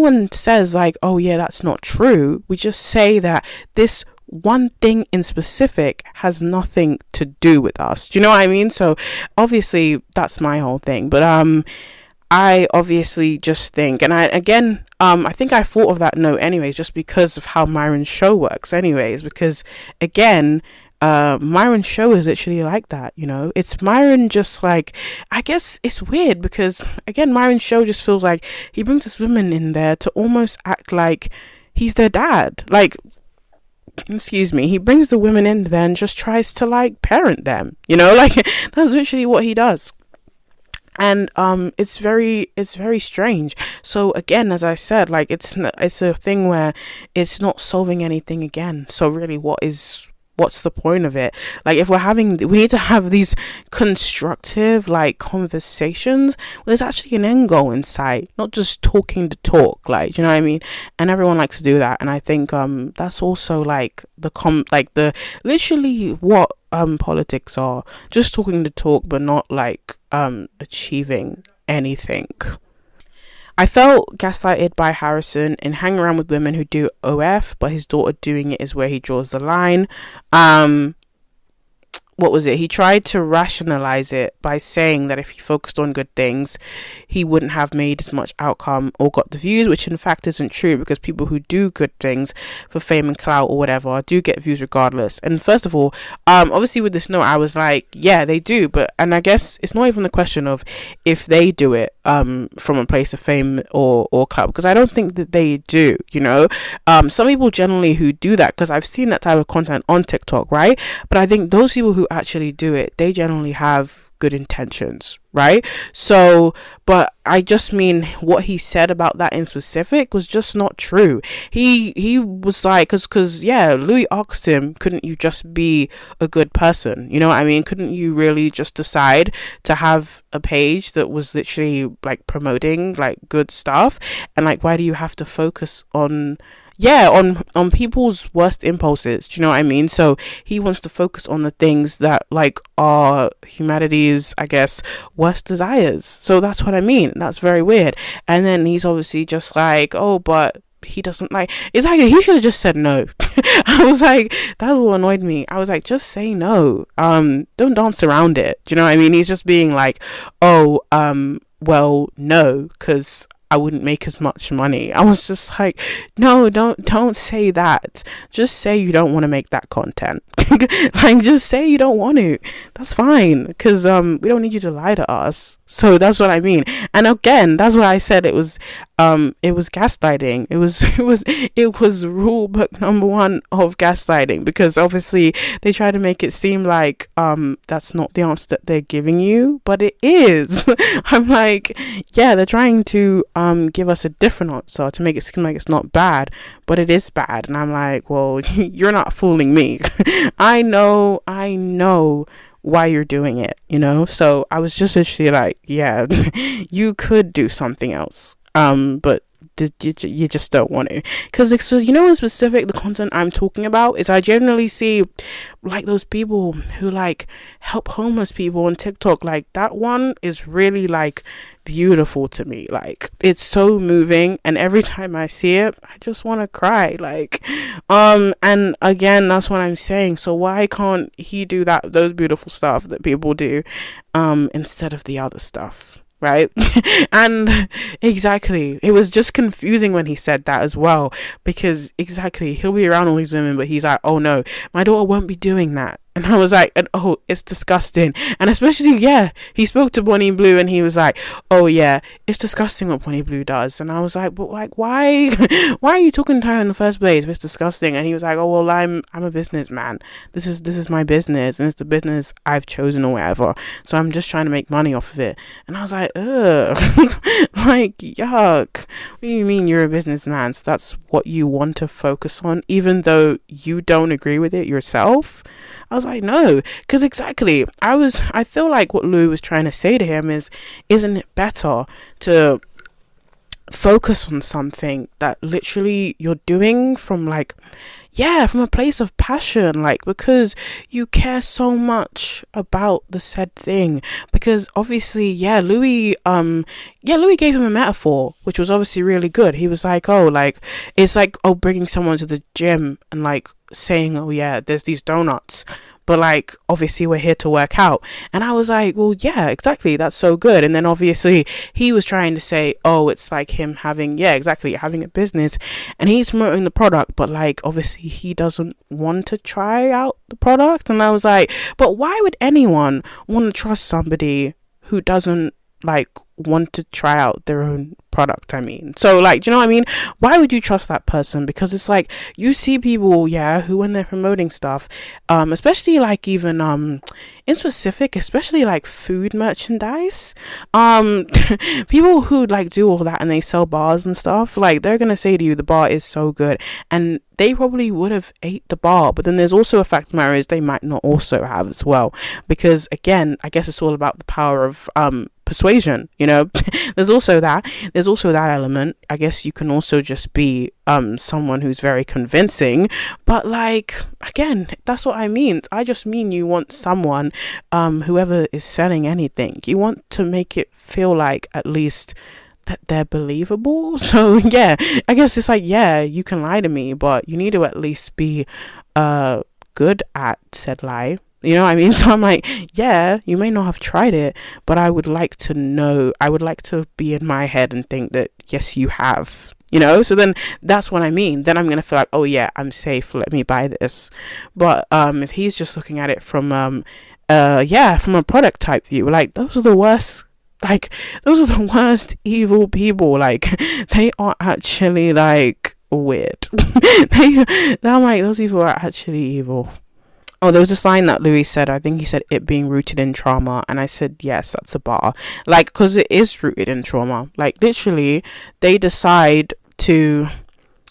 one says like, oh yeah, that's not true. We just say that this one thing in specific has nothing to do with us. Do you know what I mean? So obviously that's my whole thing. But I obviously just think, and I think I thought of that note anyways, just because of how Myron's show works anyways, because again, Myron's show is literally like that, it's Myron just like, I guess it's weird because again, Myron's show just feels like he brings this women in there to almost act like he's their dad, like, excuse me, he brings the women in there and just tries to like parent them, like that's literally what he does. And it's very strange. So again, as I said, like it's a thing where it's not solving anything again. So really, what's the point of it? Like, if we need to have these constructive like conversations, there's actually an end goal in sight, not just talking to talk, like, you know what I mean? And everyone likes to do that, and I think that's also like the literally what politics are, just talking to talk but not like achieving anything. I felt gaslighted by Harrison in hanging around with women who do OF, but his daughter doing it is where he draws the line. What was it? He tried to rationalize it by saying that if he focused on good things, he wouldn't have made as much outcome or got the views, which in fact isn't true, because people who do good things for fame and clout or whatever do get views regardless. And first of all, obviously with this note, I was like, yeah, they do, and I guess it's not even the question of if they do it from a place of fame or clout, because I don't think that they do, some people generally who do that, because I've seen that type of content on TikTok, right? But I think those people who actually do it, they generally have good intentions, right? So, but I just mean what he said about that in specific was just not true. He was like, because Louis asked him, couldn't you just be a good person? You know what I mean? Couldn't you really just decide to have a page that was literally like promoting like good stuff? And like, why do you have to focus on people's worst impulses? Do you know what I mean? So he wants to focus on the things that like are humanity's, I guess, worst desires. So that's what I mean. That's very weird. And then he's obviously just like, oh, but he doesn't like, it's like he should have just said no. I was like, that's what annoyed me. I was like, just say no. Don't dance around it. Do you know what I mean? He's just being like, oh, well, no, because I wouldn't make as much money. I was just like, no, don't say that. Just say you don't want to make that content. Like, just say you don't want to. That's fine, because we don't need you to lie to us. So that's what I mean. And again, that's why I said it was gaslighting. It was rule book number 1 of gaslighting, because obviously they try to make it seem like that's not the answer that they're giving you, but it is. I'm like, yeah, they're trying to give us a different answer to make it seem like it's not bad, but it is bad. And I'm like, well, you're not fooling me. I know why you're doing it, So I was just literally like, yeah, you could do something else. but you just don't want to, because in specific, the content I'm talking about is I generally see like those people who like help homeless people on TikTok. Like that one is really like beautiful to me. Like it's so moving, and every time I see it I just want to cry. Like and again, that's what I'm saying. So why can't he do those beautiful stuff that people do instead of the other stuff, right? And exactly, it was just confusing when he said that as well, because exactly, he'll be around all these women, but he's like, oh no, my daughter won't be doing that. And I was like, oh, it's disgusting. And especially, yeah, he spoke to Bonnie Blue and he was like, oh yeah, it's disgusting what Bonnie Blue does. And I was like, but like, why are you talking to her in the first place if it's disgusting? And he was like, oh well, I'm a businessman. This is my business, and it's the business I've chosen or whatever. So I'm just trying to make money off of it. And I was like, ugh, like yuck. What do you mean you're a businessman? So that's what you want to focus on, even though you don't agree with it yourself? I was like, no, because exactly, I feel like what Lou was trying to say to him is, isn't it better to focus on something that literally you're doing from like, yeah, from a place of passion, like because you care so much about the said thing. Because obviously, Louis gave him a metaphor, which was obviously really good. He was like, oh, like it's like, oh, bringing someone to the gym and like saying, oh yeah, there's these donuts, but like obviously we're here to work out. And I was like, well, yeah, exactly, that's so good. And then obviously he was trying to say, oh, it's like him having a business and he's promoting the product, but like obviously he doesn't want to try out the product. And I was like, but why would anyone want to trust somebody who doesn't like want to try out their own product? I mean, so like, do you know what I mean? Why would you trust that person? Because it's like, you see people, who when they're promoting stuff, especially like even in specific, especially like food merchandise, people who like do all that and they sell bars and stuff, like they're gonna say to you the bar is so good, and they probably would have ate the bar, but then there's also a fact of the matter is they might not also have as well, because again, I guess it's all about the power of persuasion, there's also that element. I guess you can also just be someone who's very convincing, but like again, that's what I mean. I just mean you want someone, whoever is selling anything, you want to make it feel like at least that they're believable. So yeah, I guess it's like, yeah, you can lie to me, but you need to at least be good at said lie. You know what I mean? So I'm like, yeah, you may not have tried it, but I would like to be in my head and think that, yes, you have, so then that's what I mean. Then I'm going to feel like, oh yeah, I'm safe. Let me buy this. But if he's just looking at it from, from a product type view, like those are the worst evil people. Like they are actually like weird. I'm like, those people are actually evil. Oh, there was a sign that Louis said, I think he said it being rooted in trauma. And I said, yes, that's a bar. Like, because it is rooted in trauma. Like, literally, they decide to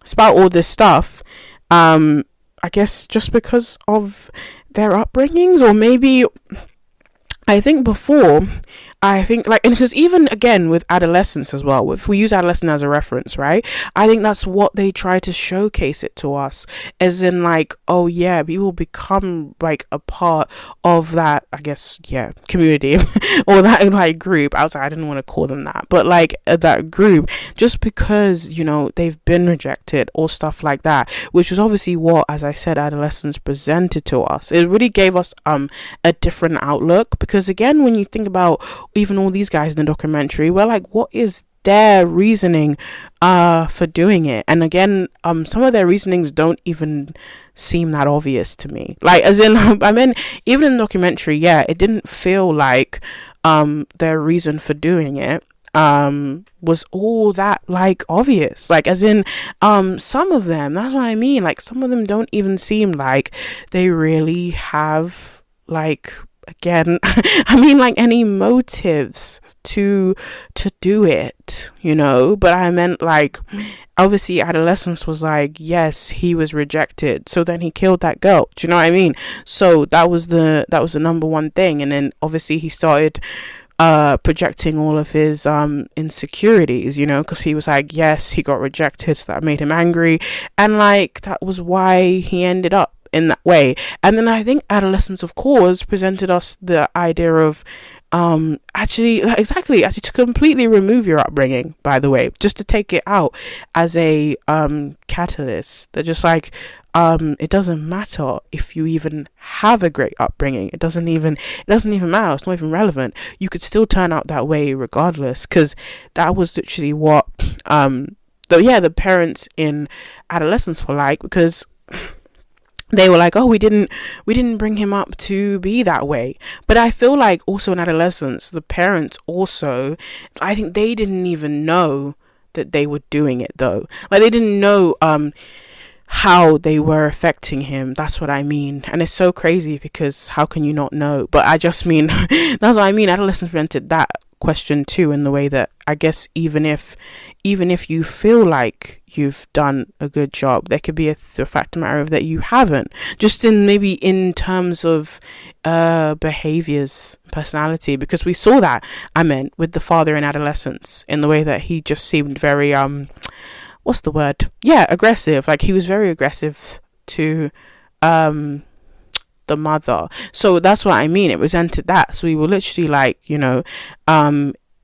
spout all this stuff, I guess just because of their upbringings, or maybe, I think like, and because even again with adolescence as well, if we use adolescence as a reference, right, I think that's what they try to showcase it to us, as in like, oh yeah, people become like a part of that, I guess, community or that like group outside. I didn't want to call them that, but like that group, just because they've been rejected or stuff like that, which was obviously what, as I said, adolescence presented to us. It really gave us a different outlook, because again, when you think about even all these guys in the documentary, we're like, what is their reasoning for doing it? And again, some of their reasonings don't even seem that obvious to me. Like, as in, I mean, even in the documentary, it didn't feel like their reason for doing it was all that like obvious. Like, as in, some of them, that's what I mean, like some of them don't even seem like they really have like, again, I mean, like any motives to do it, but I meant like, obviously adolescence was like, yes, he was rejected, so then he killed that girl. Do you know what I mean? So that was the number one thing. And then obviously he started projecting all of his insecurities, you know, because he was like, yes, he got rejected, so that made him angry, and like that was why he ended up in that way. And then I think Adolescence of Course presented us the idea of actually to completely remove your upbringing, by the way, just to take it out as a catalyst. They're just like, it doesn't matter if you even have a great upbringing. It doesn't even matter. It's not even relevant. You could still turn out that way regardless, because that was literally what the parents in adolescence were like, because they were like, oh, we didn't bring him up to be that way. But I feel like also in adolescence, the parents also, I think they didn't even know that they were doing it though. Like they didn't know how they were affecting him. That's what I mean. And it's so crazy, because how can you not know? But I just mean, that's what I mean. Adolescence presented that question too, in the way that I guess even if you feel like you've done a good job, there could be a fact of the matter of that you haven't, just in terms of behaviors, personality, because we saw that, I meant, with the father in adolescence, in the way that he just seemed very what's the word? Yeah, aggressive. Like he was very aggressive to the mother. So that's what I mean. It presented that. So we were literally like, you know,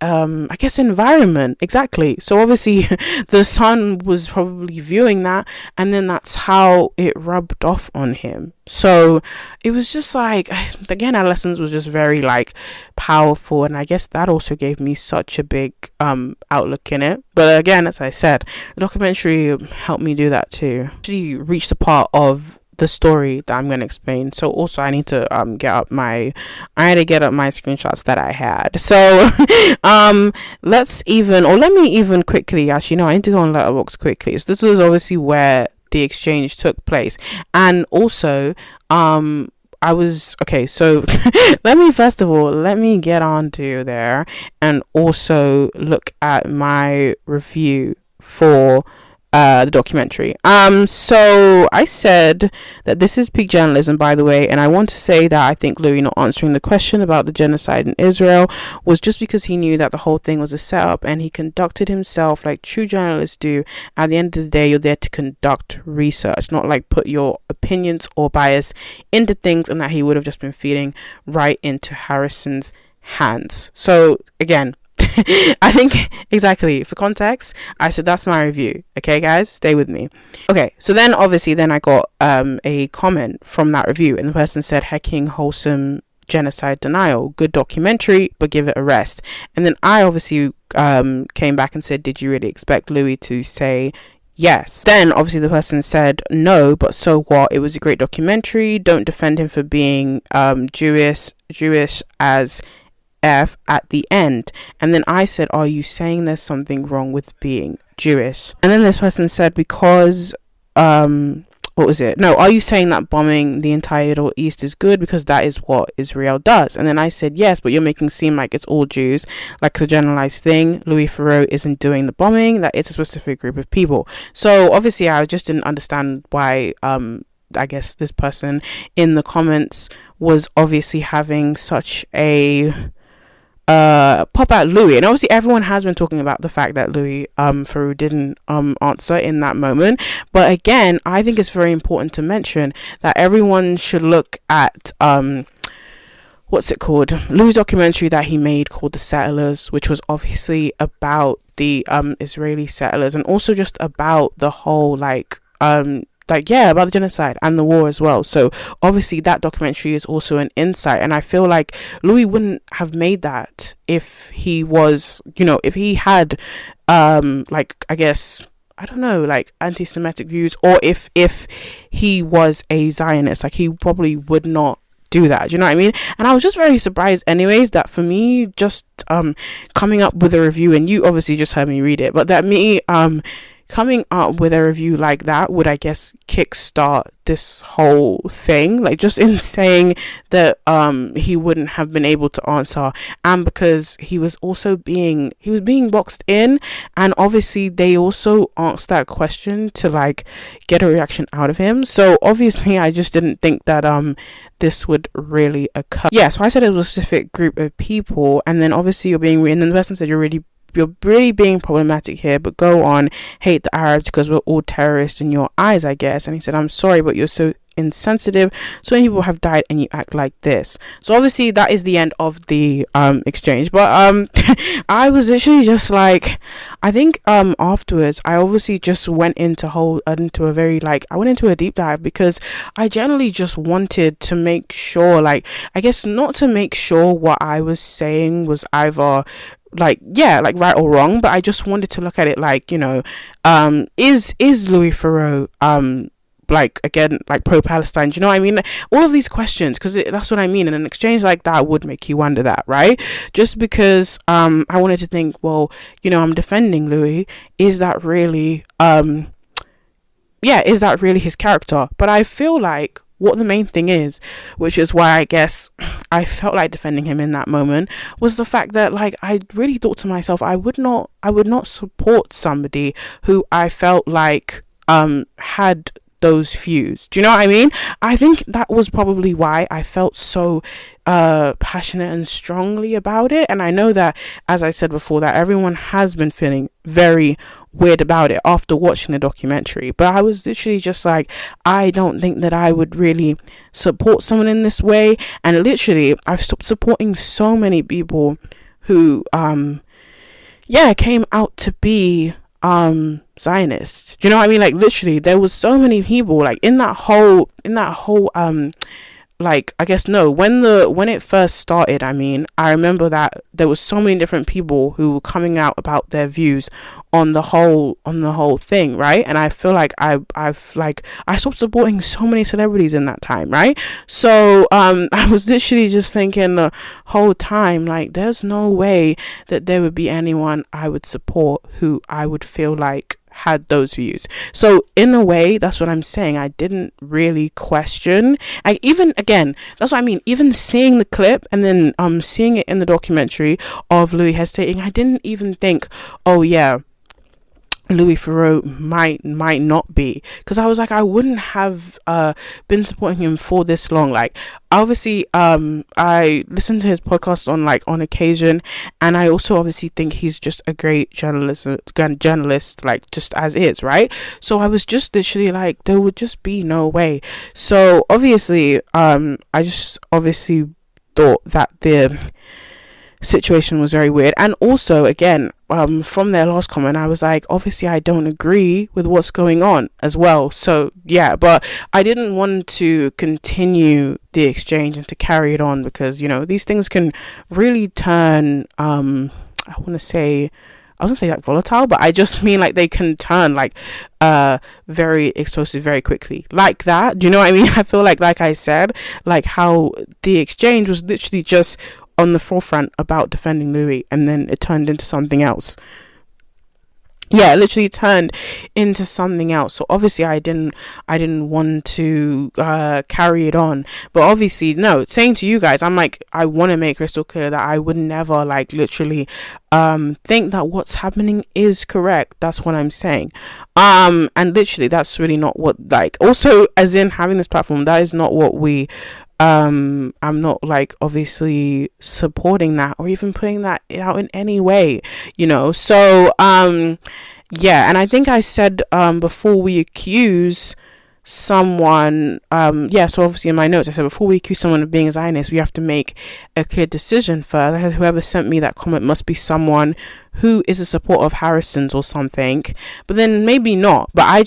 I guess environment. Exactly. So obviously the son was probably viewing that, and then that's how it rubbed off on him. So it was just like, again, adolescence was just very like powerful, and I guess that also gave me such a big outlook in it. But again, as I said, the documentary helped me do that too. Actually reached the part of the story that I'm going to explain. So also I need to get up my screenshots that I had. So let me even quickly, actually no, I need to go on Letterboxd quickly. So this was obviously where the exchange took place, and also I was okay, so let me get on to there and also look at my review for the documentary. So I said that this is peak journalism, by the way, and I want to say that I think Louis not answering the question about the genocide in Israel was just because he knew that the whole thing was a setup, and he conducted himself like true journalists do. At the end of the day, you're there to conduct research, not like put your opinions or bias into things, and that he would have just been feeding right into Harrison's hands. So again, I think exactly for context, I said that's my review. Okay, guys, stay with me. Okay, so then obviously then I got a comment from that review, and the person said, hecking wholesome genocide denial, good documentary, but give it a rest. And then I obviously came back and said, did you really expect Louis to say yes? Then obviously the person said, no, but so what? It was a great documentary. Don't defend him for being Jewish as F at the end. And then I said, are you saying there's something wrong with being Jewish? And then this person said, because what was it? No, are you saying that bombing the entire Middle East is good because that is what Israel does? And then I said, yes, but you're making it seem like it's all Jews, like it's a generalized thing. Louis Theroux isn't doing the bombing, that it's a specific group of people. So obviously I just didn't understand why I guess this person in the comments was obviously having such a pop at Louis. And obviously everyone has been talking about the fact that Louis Theroux didn't answer in that moment. But again, I think it's very important to mention that everyone should look at what's it called, Louis' documentary that he made called The Settlers, which was obviously about the Israeli settlers, and also just about the whole about the genocide and the war as well. So obviously that documentary is also an insight, and I feel like Louis wouldn't have made that if he was, if he had I guess, I don't know, like anti-Semitic views, or if he was a Zionist, like he probably would not do that. Do you know what I mean? And I was just very surprised anyways that for me just coming up with a review, and you obviously just heard me read it, but that me coming up with a review like that would, I guess, kickstart this whole thing, like just in saying that he wouldn't have been able to answer, and because he was being boxed in, and obviously they also asked that question to like get a reaction out of him. So obviously I just didn't think that this would really occur. Yeah, so I said it was a specific group of people, and then obviously and then the person said you're really being problematic here, but go on, hate the Arabs because we're all terrorists in your eyes, I guess. And he said, I'm sorry, but you're so insensitive. So many people have died and you act like this. So obviously that is the end of the exchange. But I was literally just like, I think afterwards I obviously just went into a deep dive, because I generally just wanted to make sure, like, I guess not to make sure what I was saying was either right or wrong, but I just wanted to look at it like, is Louis Theroux like, again, like pro-Palestine? Do you know what I mean? All of these questions, because that's what I mean. And an exchange like that would make you wonder that, right? Just because I wanted to think, well, I'm defending Louis. Is that really is that really his character? But I feel like what the main thing is, which is why I guess I felt like defending him in that moment, was the fact that, like, I really thought to myself, I would not support somebody who I felt like had those views. Do you know what I mean? I think that was probably why I felt so passionate and strongly about it. And I know that, as I said before, that everyone has been feeling very weird about it after watching the documentary, but I was literally just like, I don't think that I would really support someone in this way. And literally I've stopped supporting so many people who came out to be Zionists. Do you know what I mean? Like, literally there was so many people like in that whole like, I guess, no, when it first started, I mean, I remember that there was so many different people who were coming out about their views on the whole thing, right? And I feel like I stopped supporting so many celebrities in that time, right? So I was literally just thinking the whole time, like, there's no way that there would be anyone I would support who I would feel like had those views. So in a way, that's what I'm saying, I didn't really question. That's what I mean, even seeing the clip and then seeing it in the documentary of Louis hesitating, I didn't even think, oh yeah, Louis Theroux might not be, because I was like, I wouldn't have been supporting him for this long. Like, obviously I listened to his podcast on occasion, and I also obviously think he's just a great journalist, like, just as is, right? So I was just literally like, there would just be no way. So obviously I just obviously thought that the situation was very weird. And also, again, from their last comment, I was like, obviously I don't agree with what's going on as well. So yeah, but I didn't want to continue the exchange and to carry it on, because these things can really turn I was gonna say like volatile, but I just mean like they can turn like very explosive very quickly, like that. Do you know what I mean? I feel like I said, like, how the exchange was literally just on the forefront about defending Louis, and then it turned into something else. Yeah, it literally turned into something else. So obviously I didn't want to carry it on. But obviously, no, saying to you guys, I'm like, I want to make crystal clear that I would never, like, literally think that what's happening is correct. That's what I'm saying. And literally that's really not what, like, also, as in having this platform, that is not what we I'm not, like, obviously supporting that or even putting that out in any way, so yeah. And I think I said before we accuse someone, so obviously in my notes I said, before we accuse someone of being a Zionist, we have to make a clear decision first. Whoever sent me that comment must be someone who is a supporter of Harrison's or something, but then maybe not. But I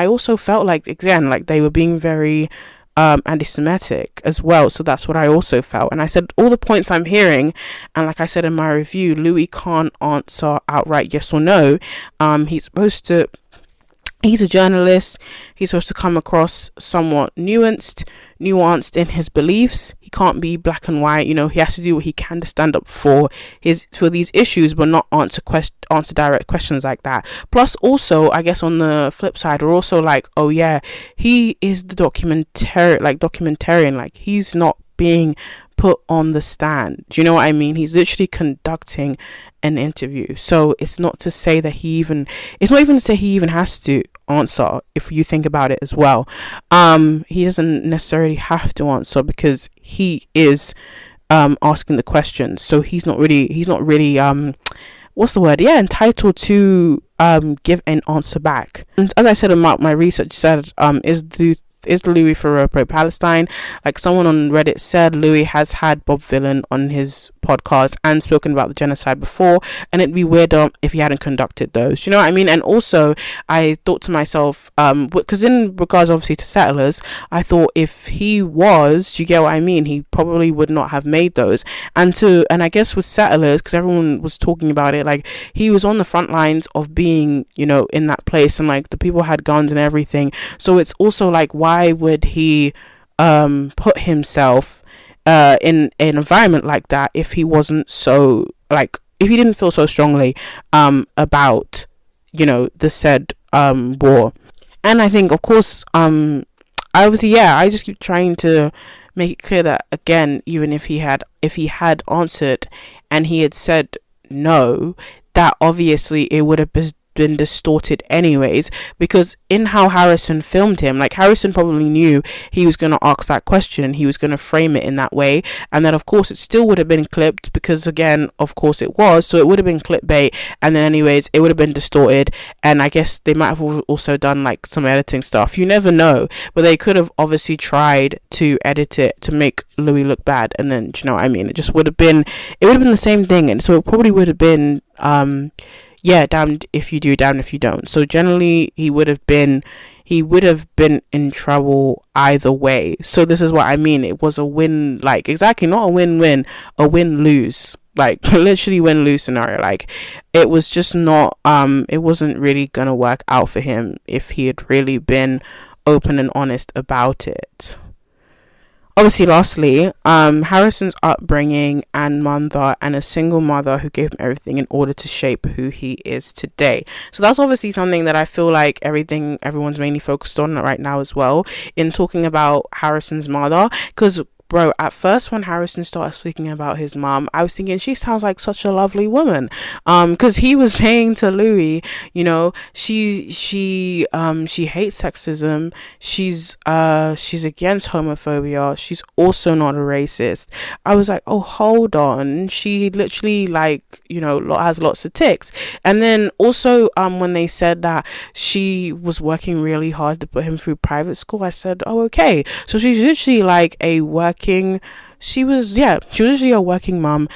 also felt like, again, like, they were being very anti-Semitic as well. So that's what I also felt. And I said all the points I'm hearing, and like I said in my review, Louis can't answer outright yes or no. He's supposed to He's a journalist. He's supposed to come across somewhat nuanced in his beliefs. He can't be black and white. He has to do what he can to stand up for these issues, but not answer direct questions like that. Plus, also, I guess on the flip side, we're also like, oh yeah, he is the documentarian. Like, he's not being put on the stand. Do you know what I mean? He's literally conducting an interview. So it's not to say that it's not even to say he even has to answer, if you think about it as well. He doesn't necessarily have to answer because he is asking the questions. So he's not really what's the word? Yeah, entitled to give an answer back. And as I said about my research, said is Louis Theroux pro-Palestine? Like, someone on Reddit said Louis has had Bob Dylan on his podcast and spoken about the genocide before, and it'd be weirder if he hadn't conducted those. You know what I mean? And also, I thought to myself, because in regards obviously to settlers, I thought if he was, do you get what I mean? He probably would not have made those. And I guess with settlers, because everyone was talking about it, like, he was on the front lines of being, in that place, and like the people had guns and everything. So it's also like, why would he put himself in an environment like that if he wasn't so, like, if he didn't feel so strongly about the said war? And I think, of course, I just keep trying to make it clear that, again, even if he had answered and he had said no, that obviously it would have been distorted anyways, because in how Harrison filmed him, like, Harrison probably knew he was going to ask that question and he was going to frame it in that way, and then of course it still would have been clipped, because again, of course it was, so it would have been clickbait, and then anyways it would have been distorted. And I guess they might have also done like some editing stuff, you never know, but they could have obviously tried to edit it to make Louis look bad, and then, do you know what I mean, it would have been the same thing. And so it probably would have been damned if you do, damned if you don't. So generally he would have been in trouble either way. So this is what I mean. It was a win, like, exactly, not a win-win, a win-lose, like literally win-lose scenario. Like, it was just not, it wasn't really gonna work out for him if he had really been open and honest about it. Obviously, lastly, Harrison's upbringing and mother, and a single mother who gave him everything in order to shape who he is today. So that's obviously something that I feel like everyone's mainly focused on right now as well, in talking about Harrison's mother. Because, bro, at first when Harrison started speaking about his mom, I was thinking she sounds like such a lovely woman, because he was saying to Louis, she hates sexism, she's against homophobia, she's also not a racist. I was like, oh, hold on, she literally, like, has lots of ticks. And then also when they said that she was working really hard to put him through private school, I said, oh, okay, so she's literally like she was literally a working mom,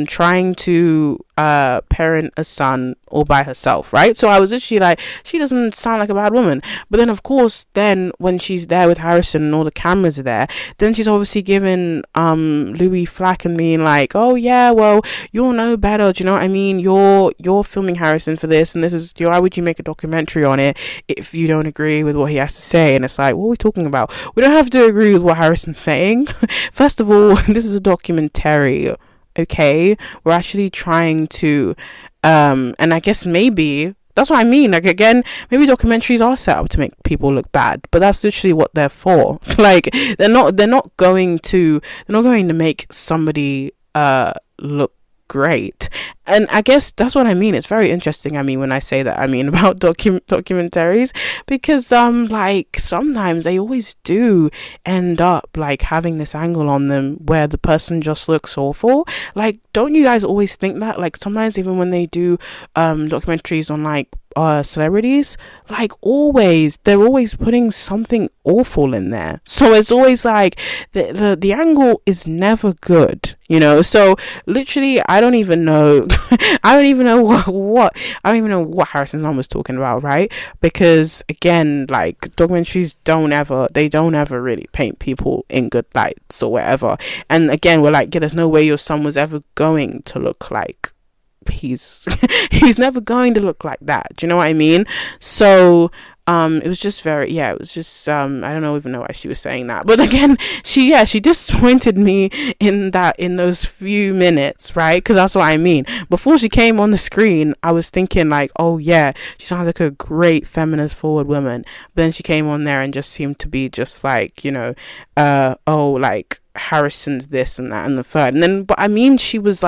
trying to parent a son all by herself, right? So I was literally like, she doesn't sound like a bad woman. But then, of course, when she's there with Harrison and all the cameras are there, then she's obviously giving Louis flack and being like, oh yeah, well, you'll know better, do you know what I mean? You're filming Harrison for this, and this is, why would you make a documentary on it if you don't agree with what he has to say? And it's like, what are we talking about? We don't have to agree with what Harrison's saying. First of all, this is a documentary, okay? We're actually trying to and I guess maybe that's what I mean, like, again, maybe documentaries are set up to make people look bad, but that's literally what they're for. Like, they're not going to make somebody look great. And I guess that's what I mean. It's very interesting, I mean, when I say that, I mean about documentaries, because like, sometimes they always do end up like having this angle on them where the person just looks awful. Like, don't you guys always think that? Like, sometimes even when they do documentaries on like celebrities, like, they're always putting something awful in there, so it's always like the angle is never good, so literally I don't even know what Harrison's mom was talking about, right? Because again, like, documentaries don't ever really paint people in good lights or whatever, and again, we're like, yeah, there's no way your son was ever going to look like he's he's never going to look like that. Do you know what I mean? So it was just very, it was just I don't even know why she was saying that, but again, she disappointed me in those few minutes, right? Because that's what I mean. Before she came on the screen, I was thinking like, oh yeah, she sounds like a great feminist forward woman. But then she came on there and just seemed to be just like, like Harrison's this and that and the third. And then, but I mean, she was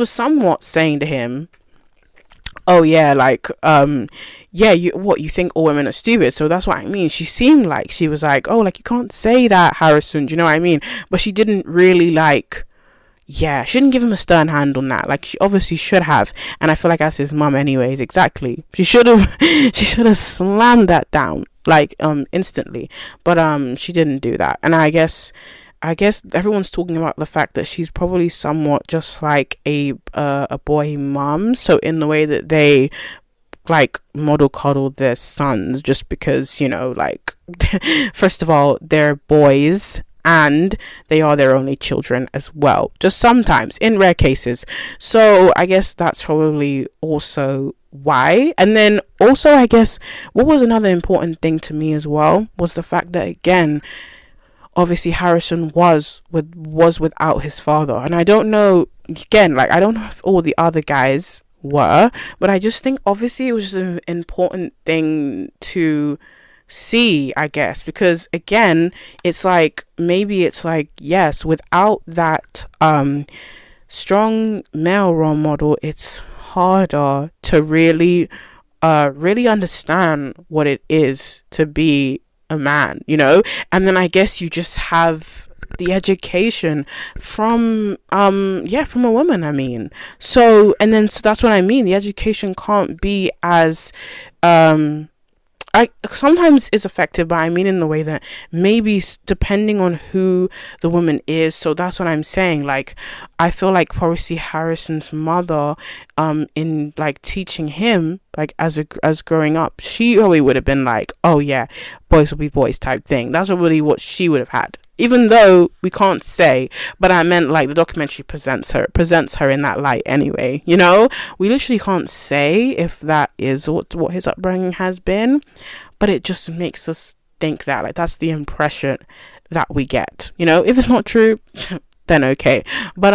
somewhat saying to him, oh yeah, like you think all women are stupid. So that's what I mean. She seemed like she was like, oh, like, you can't say that, Harrison, do you know what I mean? But she didn't really she didn't give him a stern hand on that. Like, she obviously should have, and I feel like that's his mum anyways. Exactly, she should have slammed that down like instantly, but she didn't do that. And I guess everyone's talking about the fact that she's probably somewhat just like a boy mom, so in the way that they like model coddle their sons, just because, like first of all, they're boys and they are their only children as well, just sometimes in rare cases. So I guess that's probably also why. And then also, I guess what was another important thing to me as well was the fact that, again, obviously Harrison was without his father, and I don't know, again, like, I don't know if all the other guys were, but I just think obviously it was just an important thing to see, I guess, because again, it's like, maybe it's like, yes, without that strong male role model, it's harder to really understand what it is to be a man, and then I guess you just have the education from from a woman, I mean. So that's what I mean, the education can't be as I sometimes is effective, but I mean in the way that maybe depending on who the woman is. So that's what I'm saying. Like, I feel like probably Harrison's mother, in like teaching him, like as growing up, she probably would have been like, oh yeah, boys will be boys type thing. That's really what she would have had. Even though we can't say, but I meant like the documentary presents her in that light anyway. We literally can't say if that is what his upbringing has been, but it just makes us think that, like, that's the impression that we get. If it's not true, then okay. But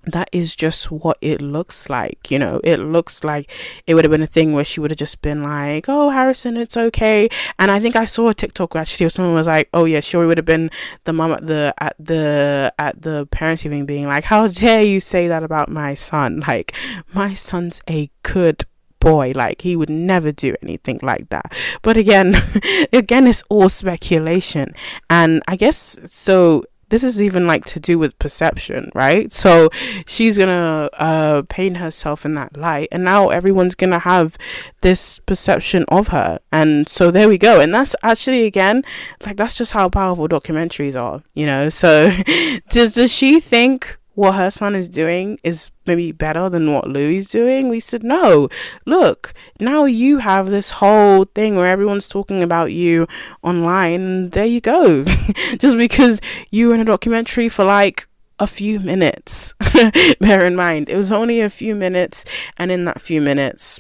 that is just what it looks like. It looks like it would have been a thing where she would have just been like, oh, Harrison, it's okay. And I think I saw a TikTok actually where someone was like, oh yeah, sure, it would have been the mum at the parents' evening being like, how dare you say that about my son? Like, my son's a good boy, like, he would never do anything like that. But again it's all speculation, and I guess so. This is even like to do with perception, right? So she's gonna paint herself in that light, and now everyone's gonna have this perception of her. And so there we go. And that's actually, again, like, that's just how powerful documentaries are, So does she think what her son is doing is maybe better than what Louis doing? We said, no, look, now you have this whole thing where everyone's talking about you online. There you go. Just because you were in a documentary for like a few minutes. Bear in mind, it was only a few minutes, and in that few minutes,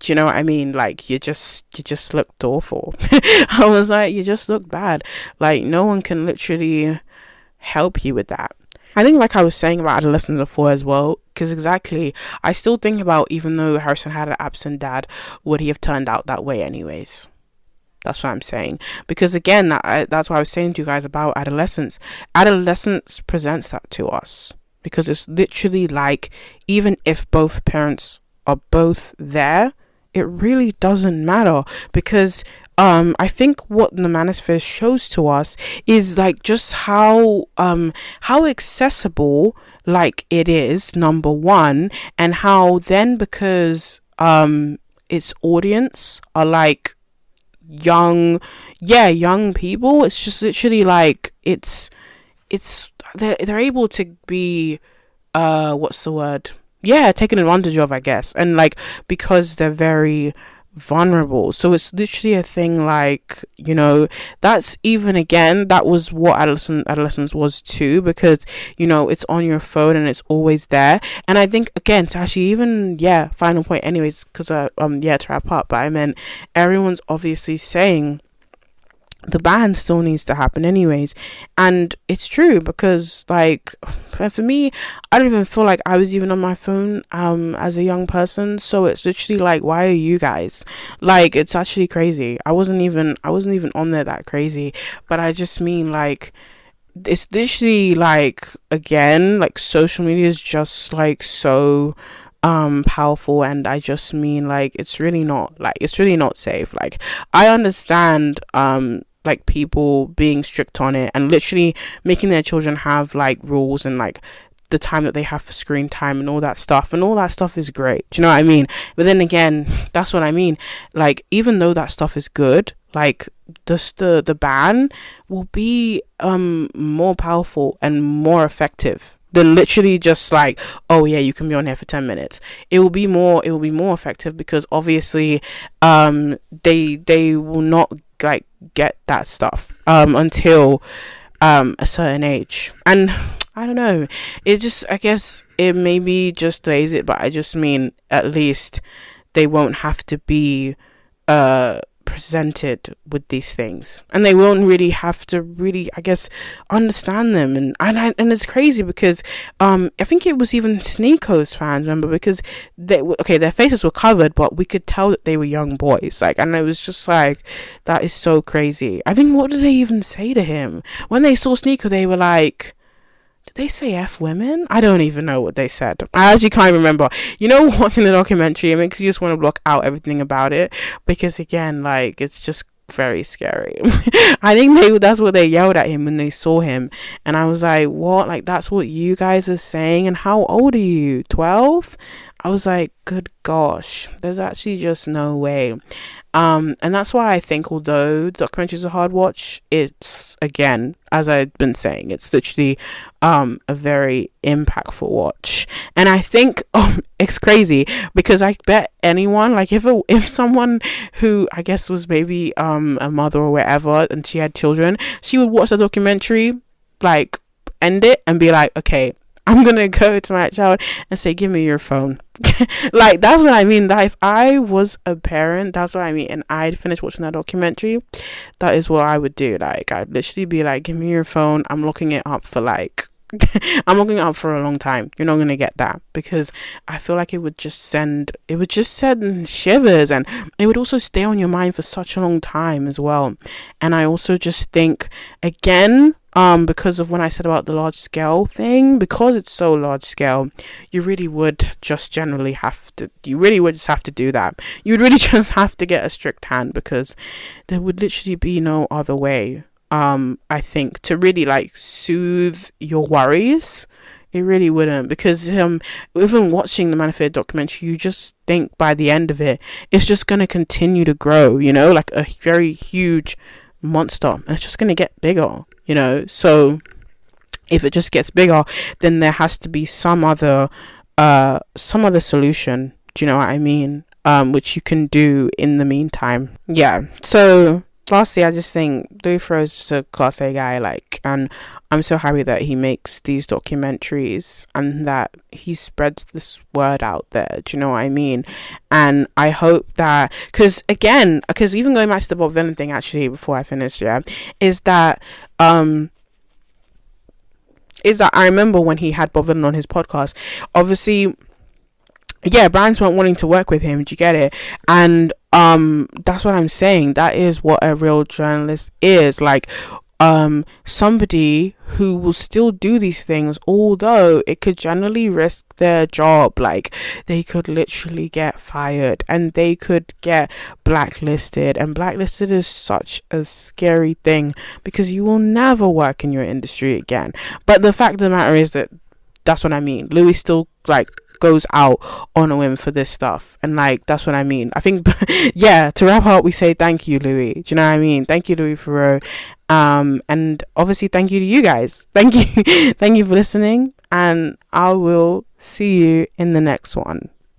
do you know what I mean? Like, you just looked awful. I was like, you just look bad. Like, no one can literally help you with that. I think, like I was saying about adolescence before as well, because exactly, I still think about, even though Harrison had an absent dad, would he have turned out that way anyways? That's what I'm saying. Because again, that's what I was saying to you guys about adolescence. Adolescence presents that to us, because it's literally like, even if both parents are both there, it really doesn't matter, because I think what the Manosphere shows to us is like just how accessible, like, it is, number one, and how then, because its audience are like young people, it's just literally like they're able to be what's the word, taken advantage of, I guess. And like, because they're very vulnerable. So it's literally a thing like, you know, that's even again, that was what adolescence was too, because, you know, it's on your phone and it's always there. And I think again, to actually even, final point anyways, because to wrap up, but I meant everyone's obviously saying the ban still needs to happen anyways, and it's true, because like for me, I don't even feel like I was even on my phone as a young person. So it's literally like, why are you guys, like, it's actually crazy. I wasn't even on there that crazy, but I just mean like, it's literally like, again, like social media is just like so powerful, and I just mean like, it's really not safe. Like, I understand like people being strict on it and literally making their children have like rules and like the time that they have for screen time and all that stuff is great. Do you know what I mean? But then again, that's what I mean, like, even though that stuff is good, like the ban will be more powerful and more effective than literally just like, oh yeah, you can be on here for 10 minutes. It will be more effective, because obviously they will not like get that stuff until a certain age. And I don't know, it just, I guess it maybe just delays it, but I just mean at least they won't have to be presented with these things, and they won't really have to really, I guess, understand them. And it's crazy because I think it was even Sneako's fans, remember, because their faces were covered, but we could tell that they were young boys, like, and it was just like, that is so crazy. I think, what did they even say to him when they saw Sneako? They were like, did they say F women? I don't even know what they said. I actually can't remember. You know, watching the documentary, I mean, because you just want to block out everything about it, because again, like, it's just very scary. I think that's what they yelled at him when they saw him, and I was like, what? Like, that's what you guys are saying? And how old are you? 12? I was like, good gosh, there's actually just no way. And that's why I think, although the documentary is a hard watch, it's, again, as I've been saying, it's literally a very impactful watch. And I think it's crazy, because I bet anyone, like, if someone who I guess was maybe a mother or whatever, and she had children, she would watch the documentary, like, end it and be like, okay, I'm gonna go to my child and say, give me your phone. Like, that's what I mean. That if I was a parent, that's what I mean, and I'd finished watching that documentary, that is what I would do. Like, I'd literally be like, give me your phone. I'm looking it up for like I'm looking it up for a long time. You're not gonna get that, because I feel like it would just send shivers, and it would also stay on your mind for such a long time as well. And I also just think, again, because of when I said about the large scale thing, because it's so large scale, you really would just have to do that. You would really just have to get a strict hand, because there would literally be no other way, I think, to really like soothe your worries. It really wouldn't, because even watching the Manosphere documentary, you just think by the end of it, it's just going to continue to grow, you know, like a very huge monster, and it's just going to get bigger, you know. So if it just gets bigger, then there has to be some other solution, do you know what I mean, which you can do in the meantime. So lastly, I just think Theroux is just a class A guy, like, and I'm so happy that he makes these documentaries and that he spreads this word out there, do you know what I mean? And I hope that, because even going back to the Bob Dylan thing, actually, before I finish, is that I remember when he had Bob Dylan on his podcast, obviously, brands weren't wanting to work with him, do you get it? And that's what I'm saying. That is what a real journalist is, like, somebody who will still do these things, although it could generally risk their job. Like, they could literally get fired, and they could get blacklisted, and blacklisted is such a scary thing, because you will never work in your industry again. But the fact of the matter is that's what I mean. Louis still, like, goes out on a whim for this stuff, and like, that's what I mean. I think to wrap up, we say thank you, Louis. Do you know what I mean? Thank you, Louis Theroux. And obviously thank you to you guys. Thank you for listening, and I will see you in the next one.